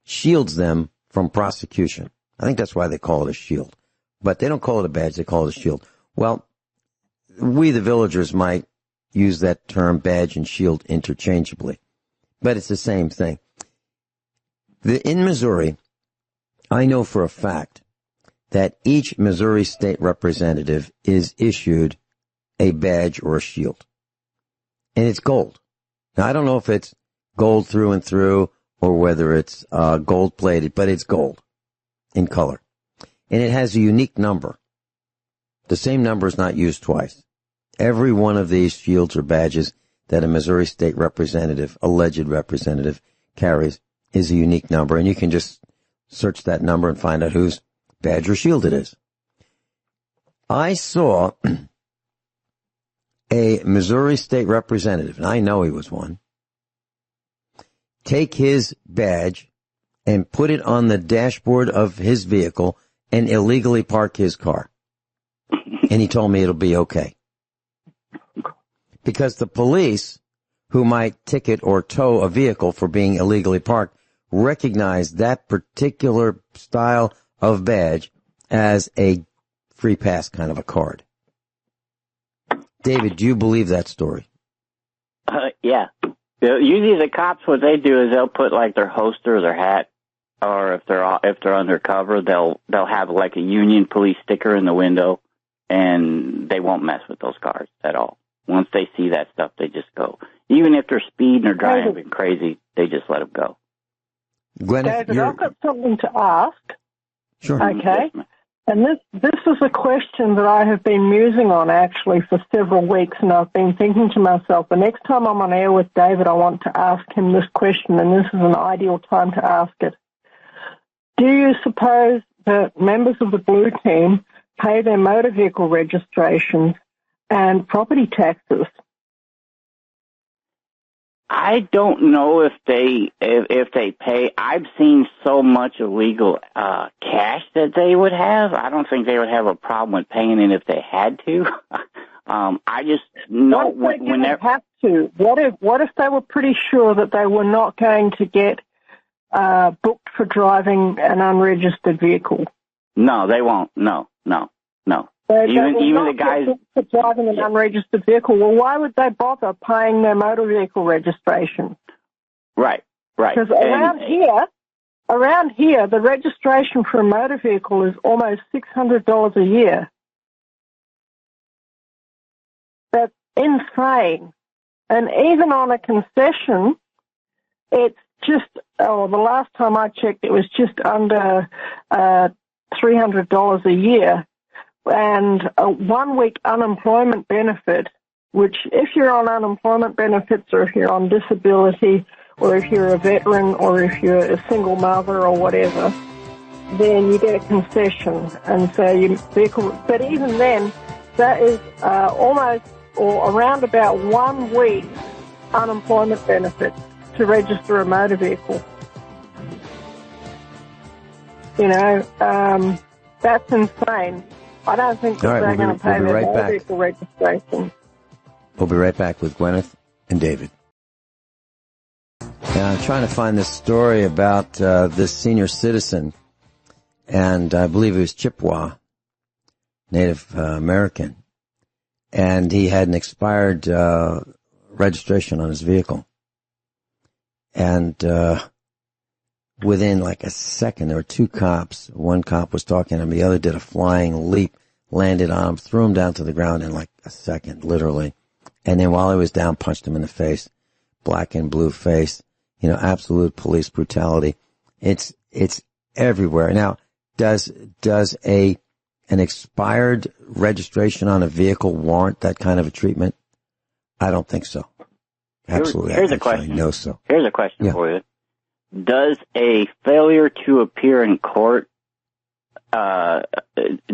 shields them from prosecution. I think that's why they call it a shield, but they don't call it a badge; they call it a shield. Well, we the villagers might use that term badge and shield interchangeably, but it's the same thing. In Missouri, I know for a fact that each Missouri state representative is issued a badge or a shield, and it's gold. Now, I don't know if it's gold through and through or whether it's gold plated, but it's gold in color, and it has a unique number. The same number is not used twice. Every one of these shields or badges that a Missouri state representative, alleged representative, carries is a unique number, and you can just search that number and find out whose badge or shield it is. I saw a Missouri state representative, and I know he was one, take his badge and put it on the dashboard of his vehicle and illegally park his car. And he told me it'll be okay. Because the police, who might ticket or tow a vehicle for being illegally parked, recognize that particular style of badge as a free pass kind of a card. David, do you believe that story? Yeah. Usually the cops, what they do is they'll put like their holster or their hat, or if they're undercover, they'll have like a Union Police sticker in the window, and they won't mess with those cars at all. Once they see that stuff, they just go. Even if they're speeding or driving crazy, they just let them go. Guineith, David, I've got something to ask. Sure. Okay. And this is a question that I have been musing on actually for several weeks, and I've been thinking to myself, the next time I'm on air with David, I want to ask him this question, and this is an ideal time to ask it. Do you suppose that members of the Blue Team pay their motor vehicle registrations and property taxes? I don't know if they pay. I've seen so much illegal cash that they would have. I don't think they would have a problem with paying it if they had to. I just know when they have to. What if they were pretty sure that they were not going to get booked for driving an unregistered vehicle? No, they won't. No. Even the guys for driving an unregistered vehicle. Well, why would they bother paying their motor vehicle registration? Right. Because around here, the registration for a motor vehicle is almost $600 a year. That's insane. And even on a concession, it's just, the last time I checked, it was just under $300 a year. And a 1 week unemployment benefit, which if you're on unemployment benefits or if you're on disability or if you're a veteran or if you're a single mother or whatever, then you get a concession. And so but even then, that is almost or around about 1 week unemployment benefit to register a motor vehicle. That's insane. I don't think they're going to pay their motor vehicle registration. We'll be right back with Guineith and David. Now, I'm trying to find this story about this senior citizen, and I believe he was Chippewa, Native American, and he had an expired registration on his vehicle. And within like a second, there were two cops. One cop was talking to him. The other did a flying leap, landed on him, threw him down to the ground in like a second, literally. And then while he was down, punched him in the face, black and blue face. Absolute police brutality. It's everywhere. Now, does an expired registration on a vehicle warrant that kind of a treatment? I don't think so. Absolutely. Here's a question. No, so. Here's a question for you. Does a failure to appear in court, does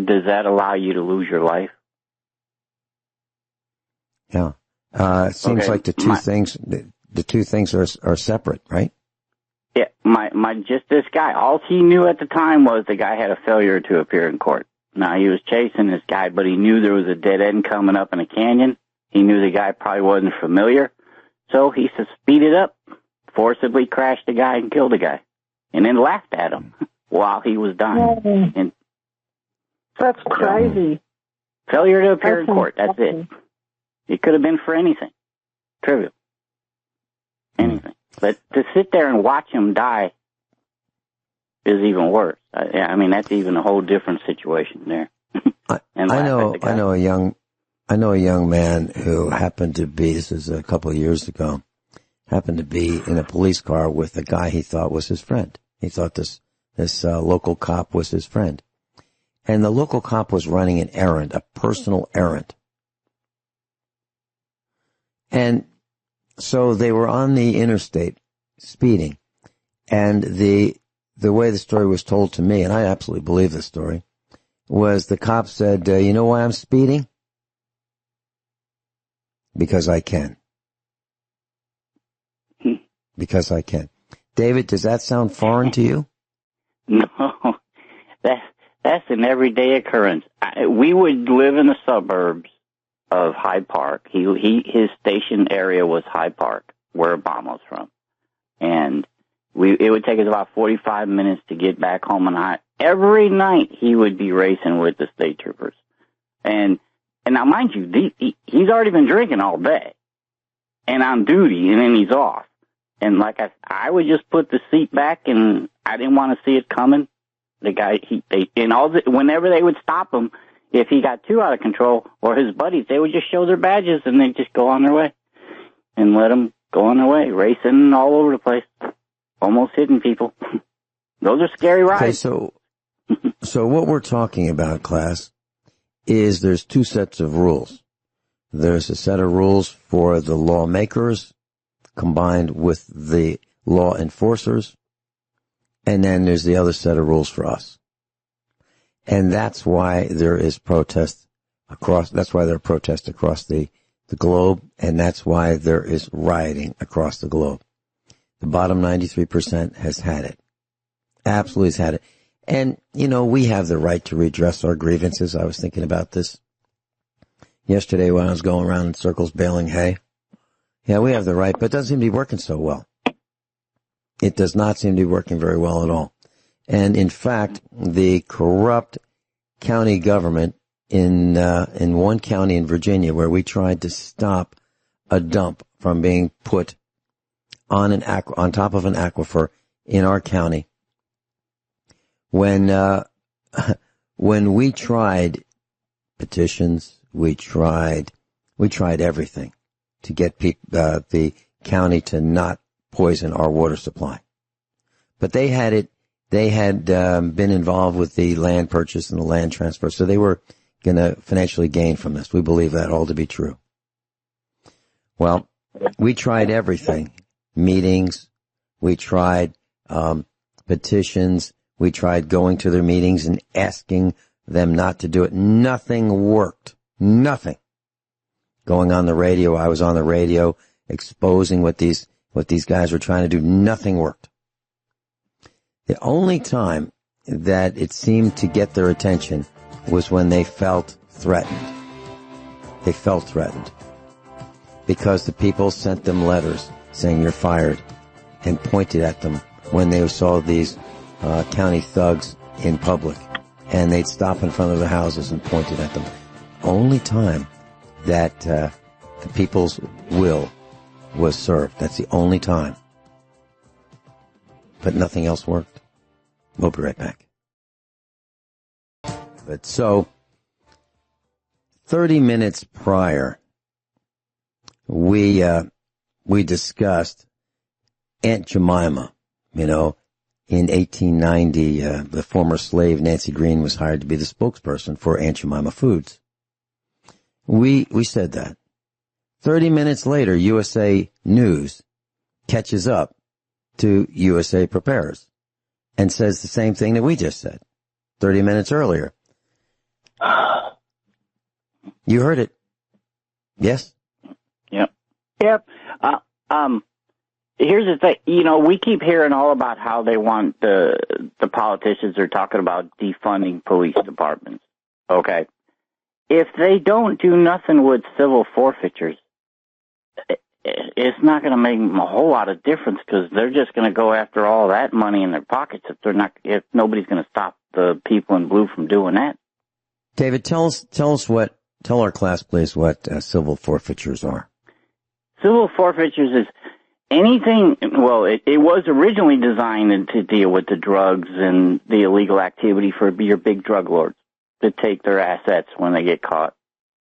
that allow you to lose your life? Yeah. It seems like the two things are separate, right? Yeah. Just this guy, all he knew at the time was the guy had a failure to appear in court. Now, he was chasing this guy, but he knew there was a dead end coming up in a canyon. He knew the guy probably wasn't familiar. So he speeded up, forcibly crashed the guy and killed the guy, and then laughed at him while he was dying. And that's crazy. Failure to appear in court, that's it. It could have been for anything. Trivial. Anything. But to sit there and watch him die is even worse. I mean, that's even a whole different situation there. I know a young man who happened to be, this is a couple of years ago, happened to be in a police car with a guy he thought was his friend. He thought this local cop was his friend. And the local cop was running an errand, a personal errand. And so they were on the interstate speeding. And the way the story was told to me, and I absolutely believe the story, was the cop said, you know why I'm speeding? Because I can. Because I can. David, does that sound foreign to you? No, that's an everyday occurrence. We would live in the suburbs of Hyde Park. His station area was Hyde Park, where Obama was from. And It would take us about 45 minutes to get back home, and every night he would be racing with the state troopers. And now, mind you, he's already been drinking all day and on duty, and then he's off. And like I would just put the seat back, and I didn't want to see it coming. The guy, whenever they would stop him, if he got too out of control, or his buddies, they would just show their badges and they'd just go on their way and let them go on their way, racing all over the place, almost hitting people. Those are scary rides. Okay, so what we're talking about, class, is there's two sets of rules. There's a set of rules for the lawmakers combined with the law enforcers, and then there's the other set of rules for us. And that's why there is protest across the globe, and that's why there is rioting across the globe. The bottom 93% has had it. Absolutely has had it. And, we have the right to redress our grievances. I was thinking about this yesterday when I was going around in circles baling hay. Yeah, we have the right, but it doesn't seem to be working so well. It does not seem to be working very well at all. And in fact, the corrupt county government in one county in Virginia, where we tried to stop a dump from being put on top of an aquifer in our county, when we tried petitions, we tried everything to get the county to not poison our water supply. But they had been involved with the land purchase and the land transfer, so they were going to financially gain from this. We believe that all to be true. Well, we tried everything. Meetings, we tried petitions, we tried going to their meetings and asking them not to do it. Nothing worked. Nothing. Going on the radio, I was on the radio exposing what these guys were trying to do. Nothing worked. The only time that it seemed to get their attention was when they felt threatened. They felt threatened because the people sent them letters saying you're fired and pointed at them when they saw these county thugs in public, and they'd stop in front of the houses and pointed at them. Only time that the people's will was served. That's the only time. But nothing else worked. We'll be right back. But so, 30 minutes prior, we discussed Aunt Jemima. In 1890, the former slave Nancy Green was hired to be the spokesperson for Aunt Jemima Foods. We said that. 30 minutes later, USA News catches up to USA Prepares and says the same thing that we just said 30 minutes earlier. You heard it. Yes? Yep. Here's the thing. We keep hearing all about how they want the politicians are talking about defunding police departments. Okay. If they don't do nothing with civil forfeitures, it's not going to make them a whole lot of difference, because they're just going to go after all that money in their pockets if nobody's going to stop the people in blue from doing that. David, tell our class, please, what civil forfeitures are. Civil forfeitures is anything. Well, it was originally designed to deal with the drugs and the illegal activity for your big drug lords to take their assets when they get caught.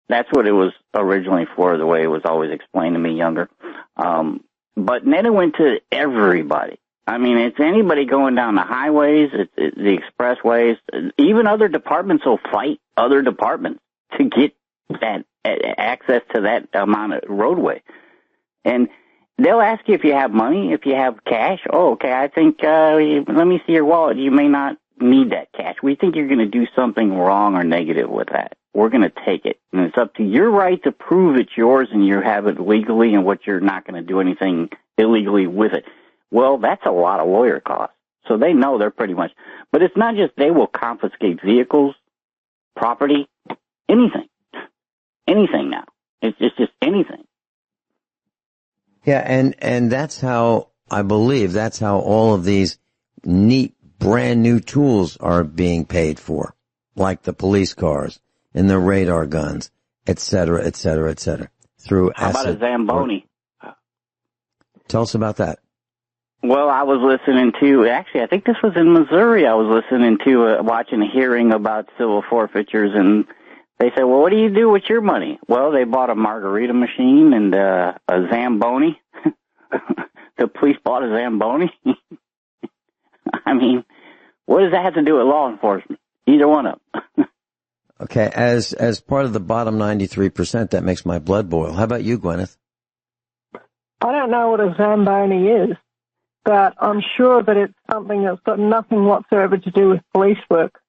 That's what it was originally for, the way it was always explained to me younger. But then it went to everybody. I mean, it's anybody going down the highways, it's the expressways. Even other departments will fight other departments to get that access to that amount of roadway. And they'll ask you if you have money, if you have cash. Oh, okay, I think, let me see your wallet. You may not need that cash. We think you're going to do something wrong or negative with that. We're going to take it. And it's up to your right to prove it's yours and you have it legally and what you're not going to do anything illegally with it. Well, that's a lot of lawyer costs. So they know they're pretty much, but it's not just they will confiscate vehicles, property, anything. Anything now. It's just anything. Yeah, and that's how I believe that's how all of these neat, brand new tools are being paid for, like the police cars and the radar guns, et cetera, et cetera, et cetera. Through How about a Zamboni? Tell us about that. Well, I was listening to, actually, I think this was in Missouri. I was listening to, watching a hearing about civil forfeitures, and they said, well, what do you do with your money? Well, they bought a margarita machine and a Zamboni. The police bought a Zamboni. I mean, what does that have to do with law enforcement? Either one of them. Okay, as part of the bottom 93%, that makes my blood boil. How about you, Guineith? I don't know what a Zamboni is, but I'm sure that it's something that's got nothing whatsoever to do with police work.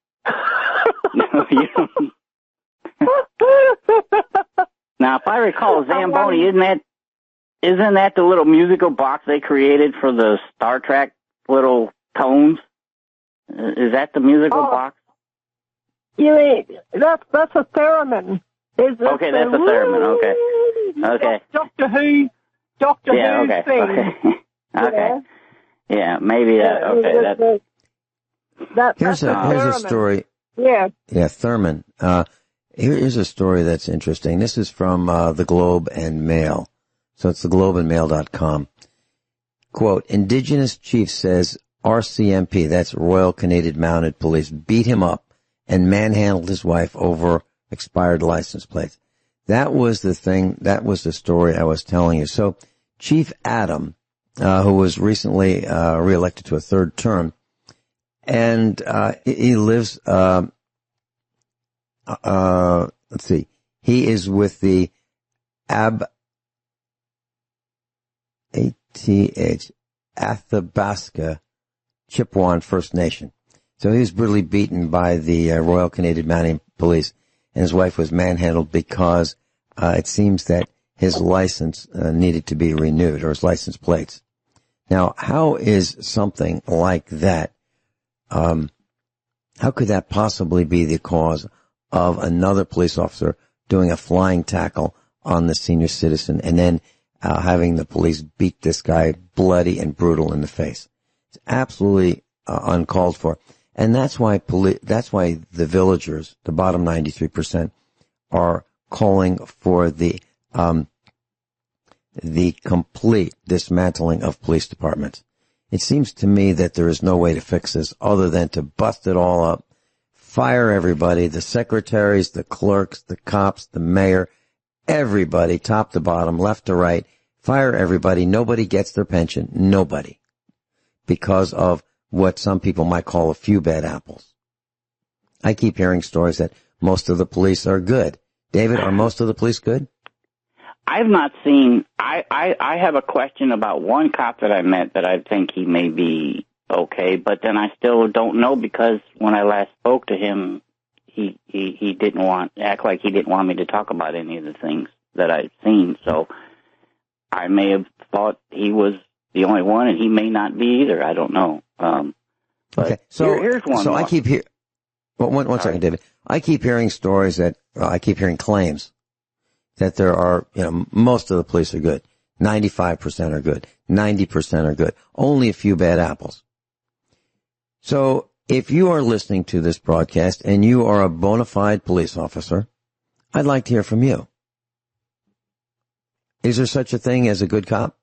Now, if I recall, Zamboni, isn't that the little musical box they created for the Star Trek little tones? Is that the musical box? That's a theremin. Okay, that's a theremin. Okay. Doctor Who thing. Okay. Yeah, maybe that. Okay, here's a story. Yeah. Yeah, theremin. Here's a story that's interesting. This is from the Globe and Mail. So it's theglobeandmail.com. Quote, Indigenous chief says RCMP, that's Royal Canadian Mounted Police, beat him up and manhandled his wife over expired license plates. That was the thing, that was the story I was telling you. So Chief Adam, who was recently reelected to a third term, and he lives, let's see, he is with the Athabasca Chippewa First Nation. So he was brutally beaten by the Royal Canadian Mounted Police, and his wife was manhandled because it seems that his license needed to be renewed, or his license plates. Now, how is something like that, how could that possibly be the cause of another police officer doing a flying tackle on the senior citizen and then having the police beat this guy bloody and brutal in the face? It's absolutely uncalled for. And that's why the villagers, the bottom 93%, are calling for the complete dismantling of police departments. It seems to me that there is no way to fix this other than to bust it all up, fire everybody, the secretaries, the clerks, the cops, the mayor, everybody, top to bottom, left to right, fire everybody. Nobody gets their pension. Nobody. Because of what some people might call a few bad apples. I keep hearing stories that most of the police are good. David, are most of the police good? I've not seen, I have a question about one cop that I met that I think he may be okay, but then I still don't know because when I last spoke to him, he didn't act like he didn't want me to talk about any of the things that I've seen, so I may have thought he was the only one, and he may not be either. I don't know. Okay, so here's one. So I keep hearing. Well, one second, David. I keep hearing stories that I keep hearing claims that there are, most of the police are good, 95% are good, 90% are good, only a few bad apples. So if you are listening to this broadcast and you are a bona fide police officer, I'd like to hear from you. Is there such a thing as a good cop?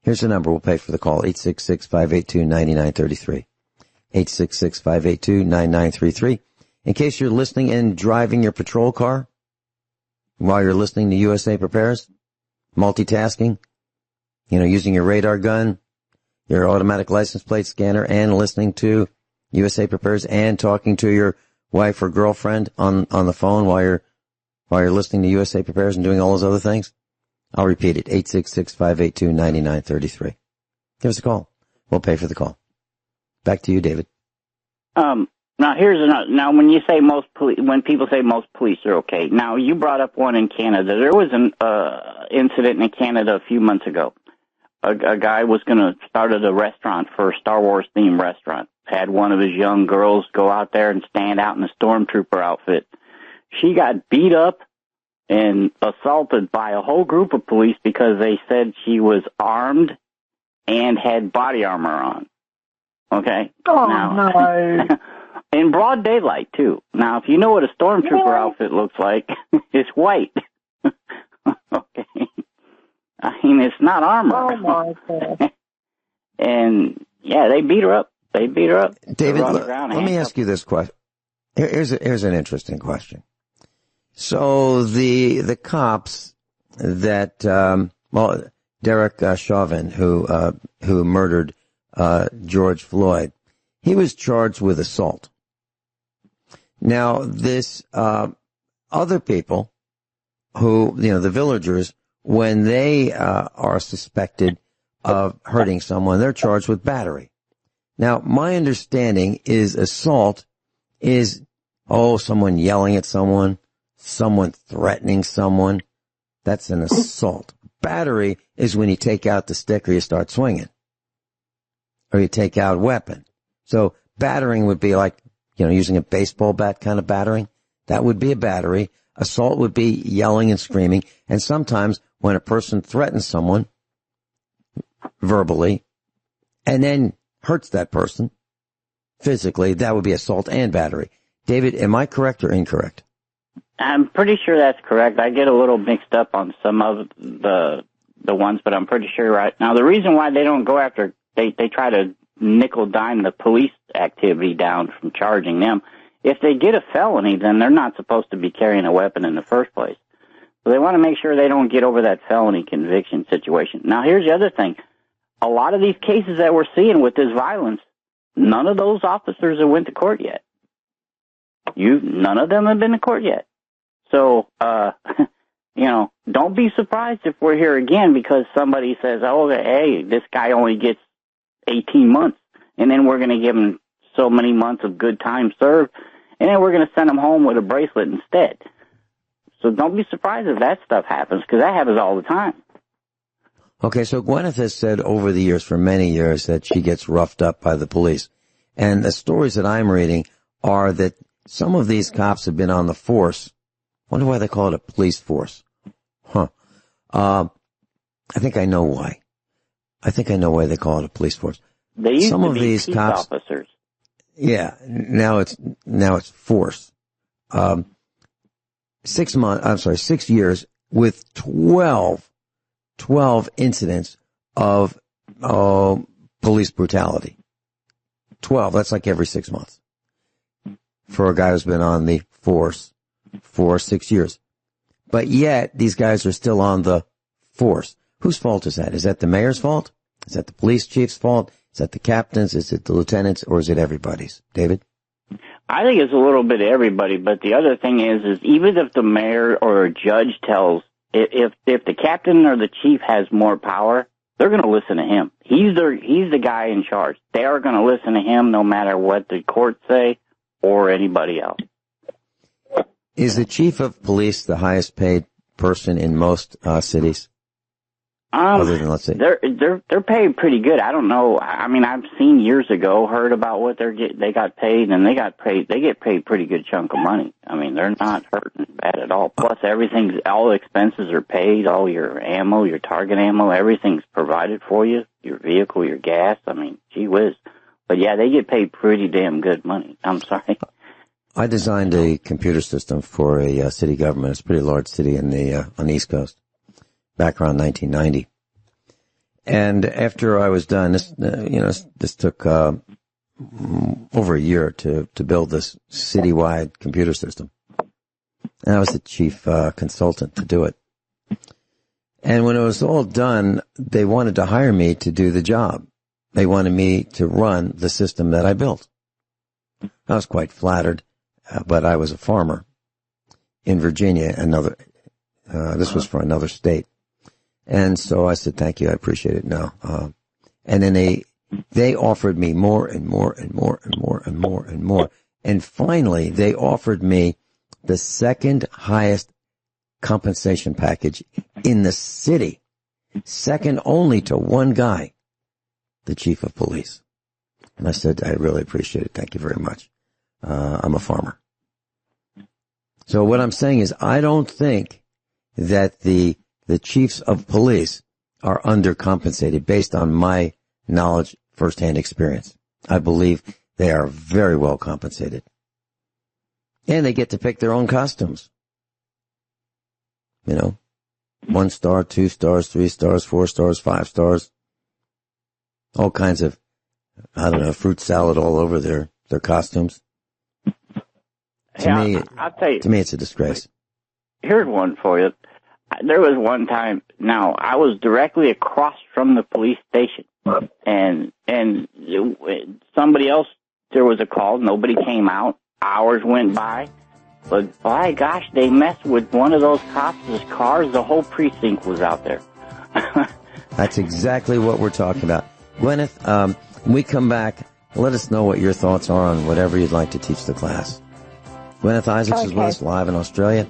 Here's the number. We'll pay for the call. 866-582-9933. 866-582-9933. In case you're listening and driving your patrol car while you're listening to USA Prepares, multitasking, using your radar gun, your automatic license plate scanner, and listening to USA Prepares and talking to your wife or girlfriend on the phone while you're listening to USA Prepares and doing all those other things. I'll repeat it, 866-582-9933. Give us a call. We'll pay for the call. Back to you, David. Now here's another. Now, when when people say most police are okay, now you brought up one in Canada. There was an incident in Canada a few months ago. A guy was going to start at a restaurant for a Star Wars themed restaurant. Had one of his young girls go out there and stand out in a stormtrooper outfit. She got beat up and assaulted by a whole group of police because they said she was armed and had body armor on. Okay? Oh, now, no. in broad daylight, too. Now, if you know what a stormtrooper outfit looks like, it's white. Okay? I mean, it's not armor. Oh, my God. And, yeah, they beat her up. David, let me ask you this question. Here's an interesting question. So the cops that, Derek Chauvin, who murdered George Floyd, he was charged with assault. Now, this other people who, the villagers, when they are suspected of hurting someone, they're charged with battery. Now, my understanding is assault is, someone yelling at someone threatening someone. That's an assault. Battery is when you take out the stick or you start swinging. Or you take out a weapon. So battering would be like, using a baseball bat kind of battering. That would be a battery. Assault would be yelling and screaming. And sometimes when a person threatens someone verbally and then hurts that person physically, that would be assault and battery. David, am I correct or incorrect? I'm pretty sure that's correct. I get a little mixed up on some of the ones, but I'm pretty sure you're right. Now, the reason why they don't go after, they try to nickel-dime the police activity down from charging them. If they get a felony, then they're not supposed to be carrying a weapon in the first place. So they want to make sure they don't get over that felony conviction situation. Now, here's the other thing. A lot of these cases that we're seeing with this violence, none of those officers have went to court yet. None of them have been to court yet. So, don't be surprised if we're here again because somebody says, hey, this guy only gets 18 months, and then we're going to give him so many months of good time served, and then we're going to send him home with a bracelet instead. So don't be surprised if that stuff happens, because that happens all the time. Okay, so Guineith has said over the years, for many years, that she gets roughed up by the police. And the stories that I'm reading are that some of these cops have been on the force. Wonder why they call it a police force. I think I know why. I think I know why they call it a police force. They used some to of be these peace cops, officers. Yeah, now it's force. 6 years with 12 incidents of police brutality. 12, that's like every 6 months. For a guy who's been on the force for 6 years. But yet, these guys are still on the force. Whose fault is that? Is that the mayor's fault? Is that the police chief's fault? Is that the captain's? Is it the lieutenant's? Or is it everybody's? David? I think it's a little bit of everybody, but the other thing is even if the mayor or a judge tells, if the captain or the chief has more power, they're going to listen to him. He's the guy in charge. They are going to listen to him no matter what the courts say or anybody else. Is the chief of police the highest paid person in most cities? Other than, let's say, they're paid pretty good. I don't know. I mean, I've seen years ago, heard about what they got paid, and they get paid pretty good chunk of money. I mean, they're not hurting bad at all. Plus, all the expenses are paid. All your ammo, your target ammo, everything's provided for you. Your vehicle, your gas. I mean, gee whiz. But yeah, they get paid pretty damn good money. I'm sorry. I designed a computer system for a city government. It's a pretty large city on the East Coast, back around 1990. And after I was done, this took over a year to build this citywide computer system. And I was the chief consultant to do it. And when it was all done, they wanted to hire me to do the job. They wanted me to run the system that I built. I was quite flattered, but I was a farmer in Virginia. This was for another state. And so I said, thank you, I appreciate it. No. And then they offered me more and more and more and more and more and more. And finally, they offered me the second highest compensation package in the city, second only to one guy, the chief of police. And I said, I really appreciate it. Thank you very much. I'm a farmer. So what I'm saying is, I don't think that the chiefs of police are undercompensated based on my knowledge, firsthand experience. I believe they are very well compensated. And they get to pick their own costumes. 1 star, 2 stars, 3 stars, 4 stars, 5 stars. All kinds of, fruit salad all over their costumes. To me, I'll tell you. To me, it's a disgrace. Here's one for you. There was one time, now, I was directly across from the police station, and somebody else, there was a call, nobody came out, hours went by, but by gosh, they messed with one of those cops' cars, the whole precinct was out there. That's exactly what we're talking about. Guineith, when we come back, let us know what your thoughts are on whatever you'd like to teach the class. Guineith Isaacs is with us live in Australia.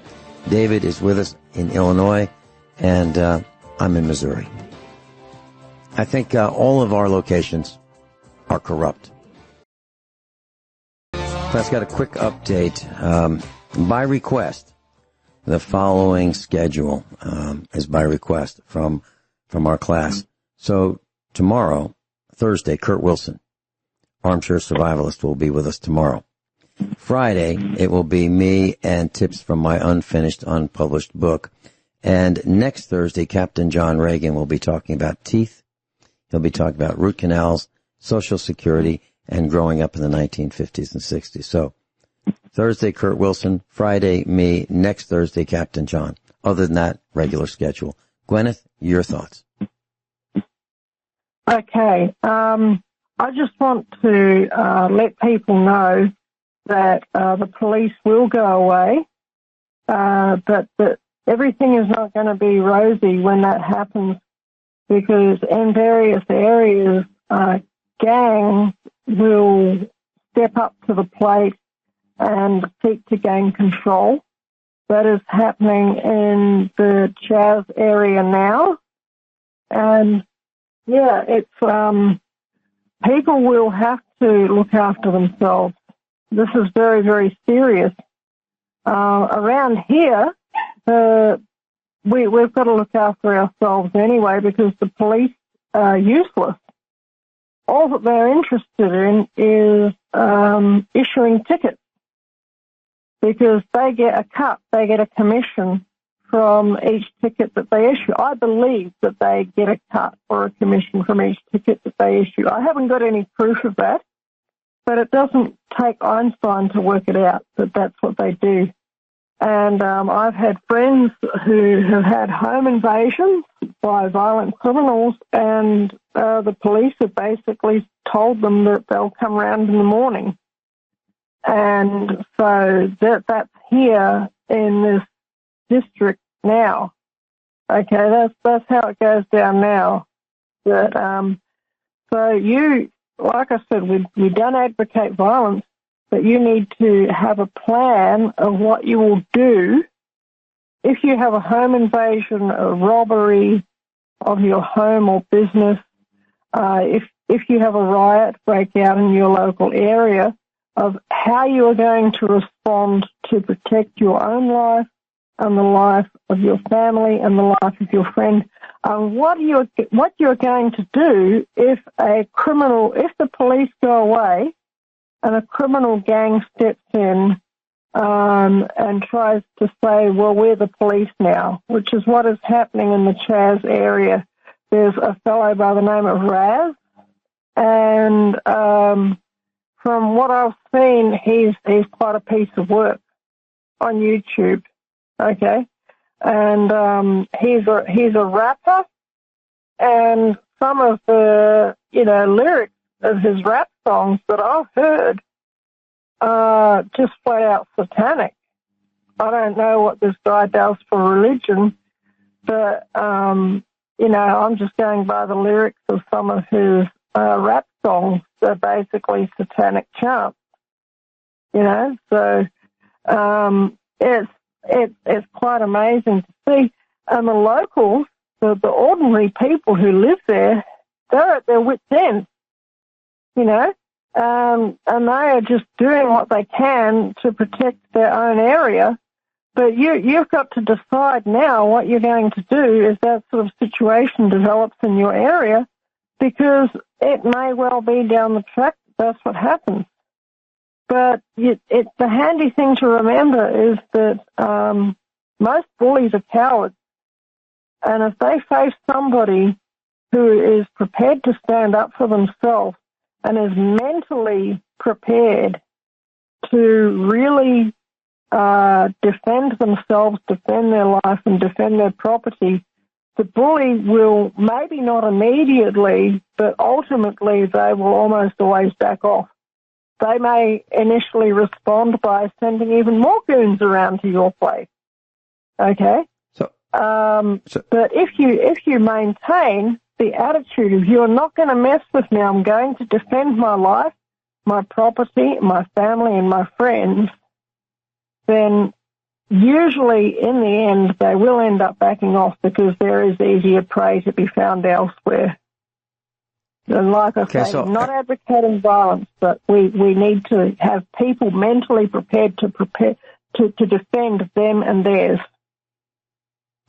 David is with us in Illinois, and I'm in Missouri. I think all of our locations are corrupt. Class, got a quick update. By request, the following schedule is by request from our class. So tomorrow, Thursday, Kurt Wilson, armchair survivalist, will be with us tomorrow. Friday, it will be me and tips from my unfinished, unpublished book. And next Thursday, Captain John Reagan will be talking about teeth. He'll be talking about root canals, Social Security, and growing up in the 1950s and 60s. So Thursday, Kurt Wilson. Friday, me. Next Thursday, Captain John. Other than that, regular schedule. Guineith, your thoughts? Okay. I just want to let people know that the police will go away, but everything is not going to be rosy when that happens, because in various areas, gangs will step up to the plate and seek to gain control. That is happening in the Chaz area now. And, yeah, it's people will have to look after themselves. This is very, very serious. Around here, we've got to look after ourselves anyway, because the police are useless. All that they're interested in is issuing tickets, because they get a cut, they get a commission from each ticket that they issue. I believe that they get a cut or a commission from each ticket that they issue. I haven't got any proof of that, but it doesn't take Einstein to work it out that that's what they do. And I've had friends who have had home invasions by violent criminals, and the police have basically told them that they'll come round in the morning. And so that's here in this district now. Okay, that's how it goes down now. That so you, like I said, we don't advocate violence, but you need to have a plan of what you will do if you have a home invasion, a robbery of your home or business, if you have a riot break out in your local area, of how you are going to respond to protect your own life and the life of your family and the life of your friend. What you're going to do if the police go away and a criminal gang steps in and tries to say, well, we're the police now, which is what is happening in the Chaz area. There's a fellow by the name of Raz, and from what I've seen, he's quite a piece of work on YouTube, okay? And he's a rapper, and some of the lyrics of his rap songs that I've heard are just flat out satanic. I don't know what this guy does for religion, but I'm just going by the lyrics of some of his rap songs. They're basically satanic chants, so it's quite amazing to see. And the locals, the ordinary people who live there, they're at their wits' end, and they are just doing what they can to protect their own area, But you've got to decide now what you're going to do if that sort of situation develops in your area, because it may well be down the track that's what happens. But the handy thing to remember is that most bullies are cowards, and if they face somebody who is prepared to stand up for themselves and is mentally prepared to really defend themselves, defend their life, and defend their property, the bully will maybe not immediately, but ultimately they will almost always back off. They may initially respond by sending even more goons around to your place. Okay? But if you maintain the attitude of you're not going to mess with me, I'm going to defend my life, my property, my family, and my friends, then usually in the end they will end up backing off because there is easier prey to be found elsewhere. And like I say, not advocating violence, but we need to have people mentally prepared to defend them and theirs.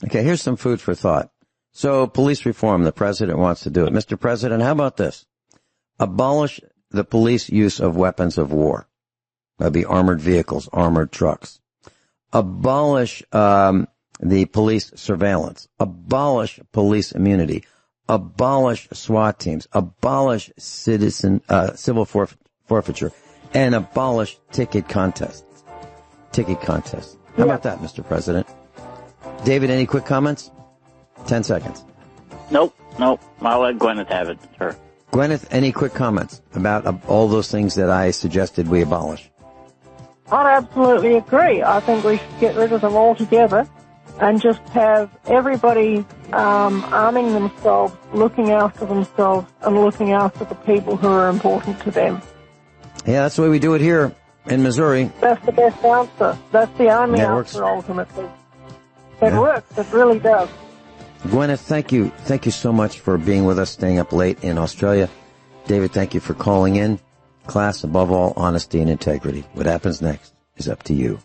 Okay, here's some food for thought. So, police reform, the president wants to do it. Mr. President, how about this? Abolish the police use of weapons of war. That'd be armored vehicles, armored trucks. Abolish the police surveillance. Abolish police immunity. Abolish SWAT teams. Abolish civil forfeiture. And abolish ticket contests. How about that, Mr. President? David, any quick comments? 10 seconds. Nope. I'll let Guineith have it, sir. Guineith, any quick comments about all those things that I suggested we abolish? I'd absolutely agree. I think we should get rid of them altogether and just have everybody arming themselves, looking after themselves, and looking after the people who are important to them. Yeah, that's the way we do it here in Missouri. That's the best answer. That's the only answer, ultimately. It works. It really does. Guineith, thank you. Thank you so much for being with us, staying up late in Australia. David, thank you for calling in. Class, above all, honesty and integrity. What happens next is up to you.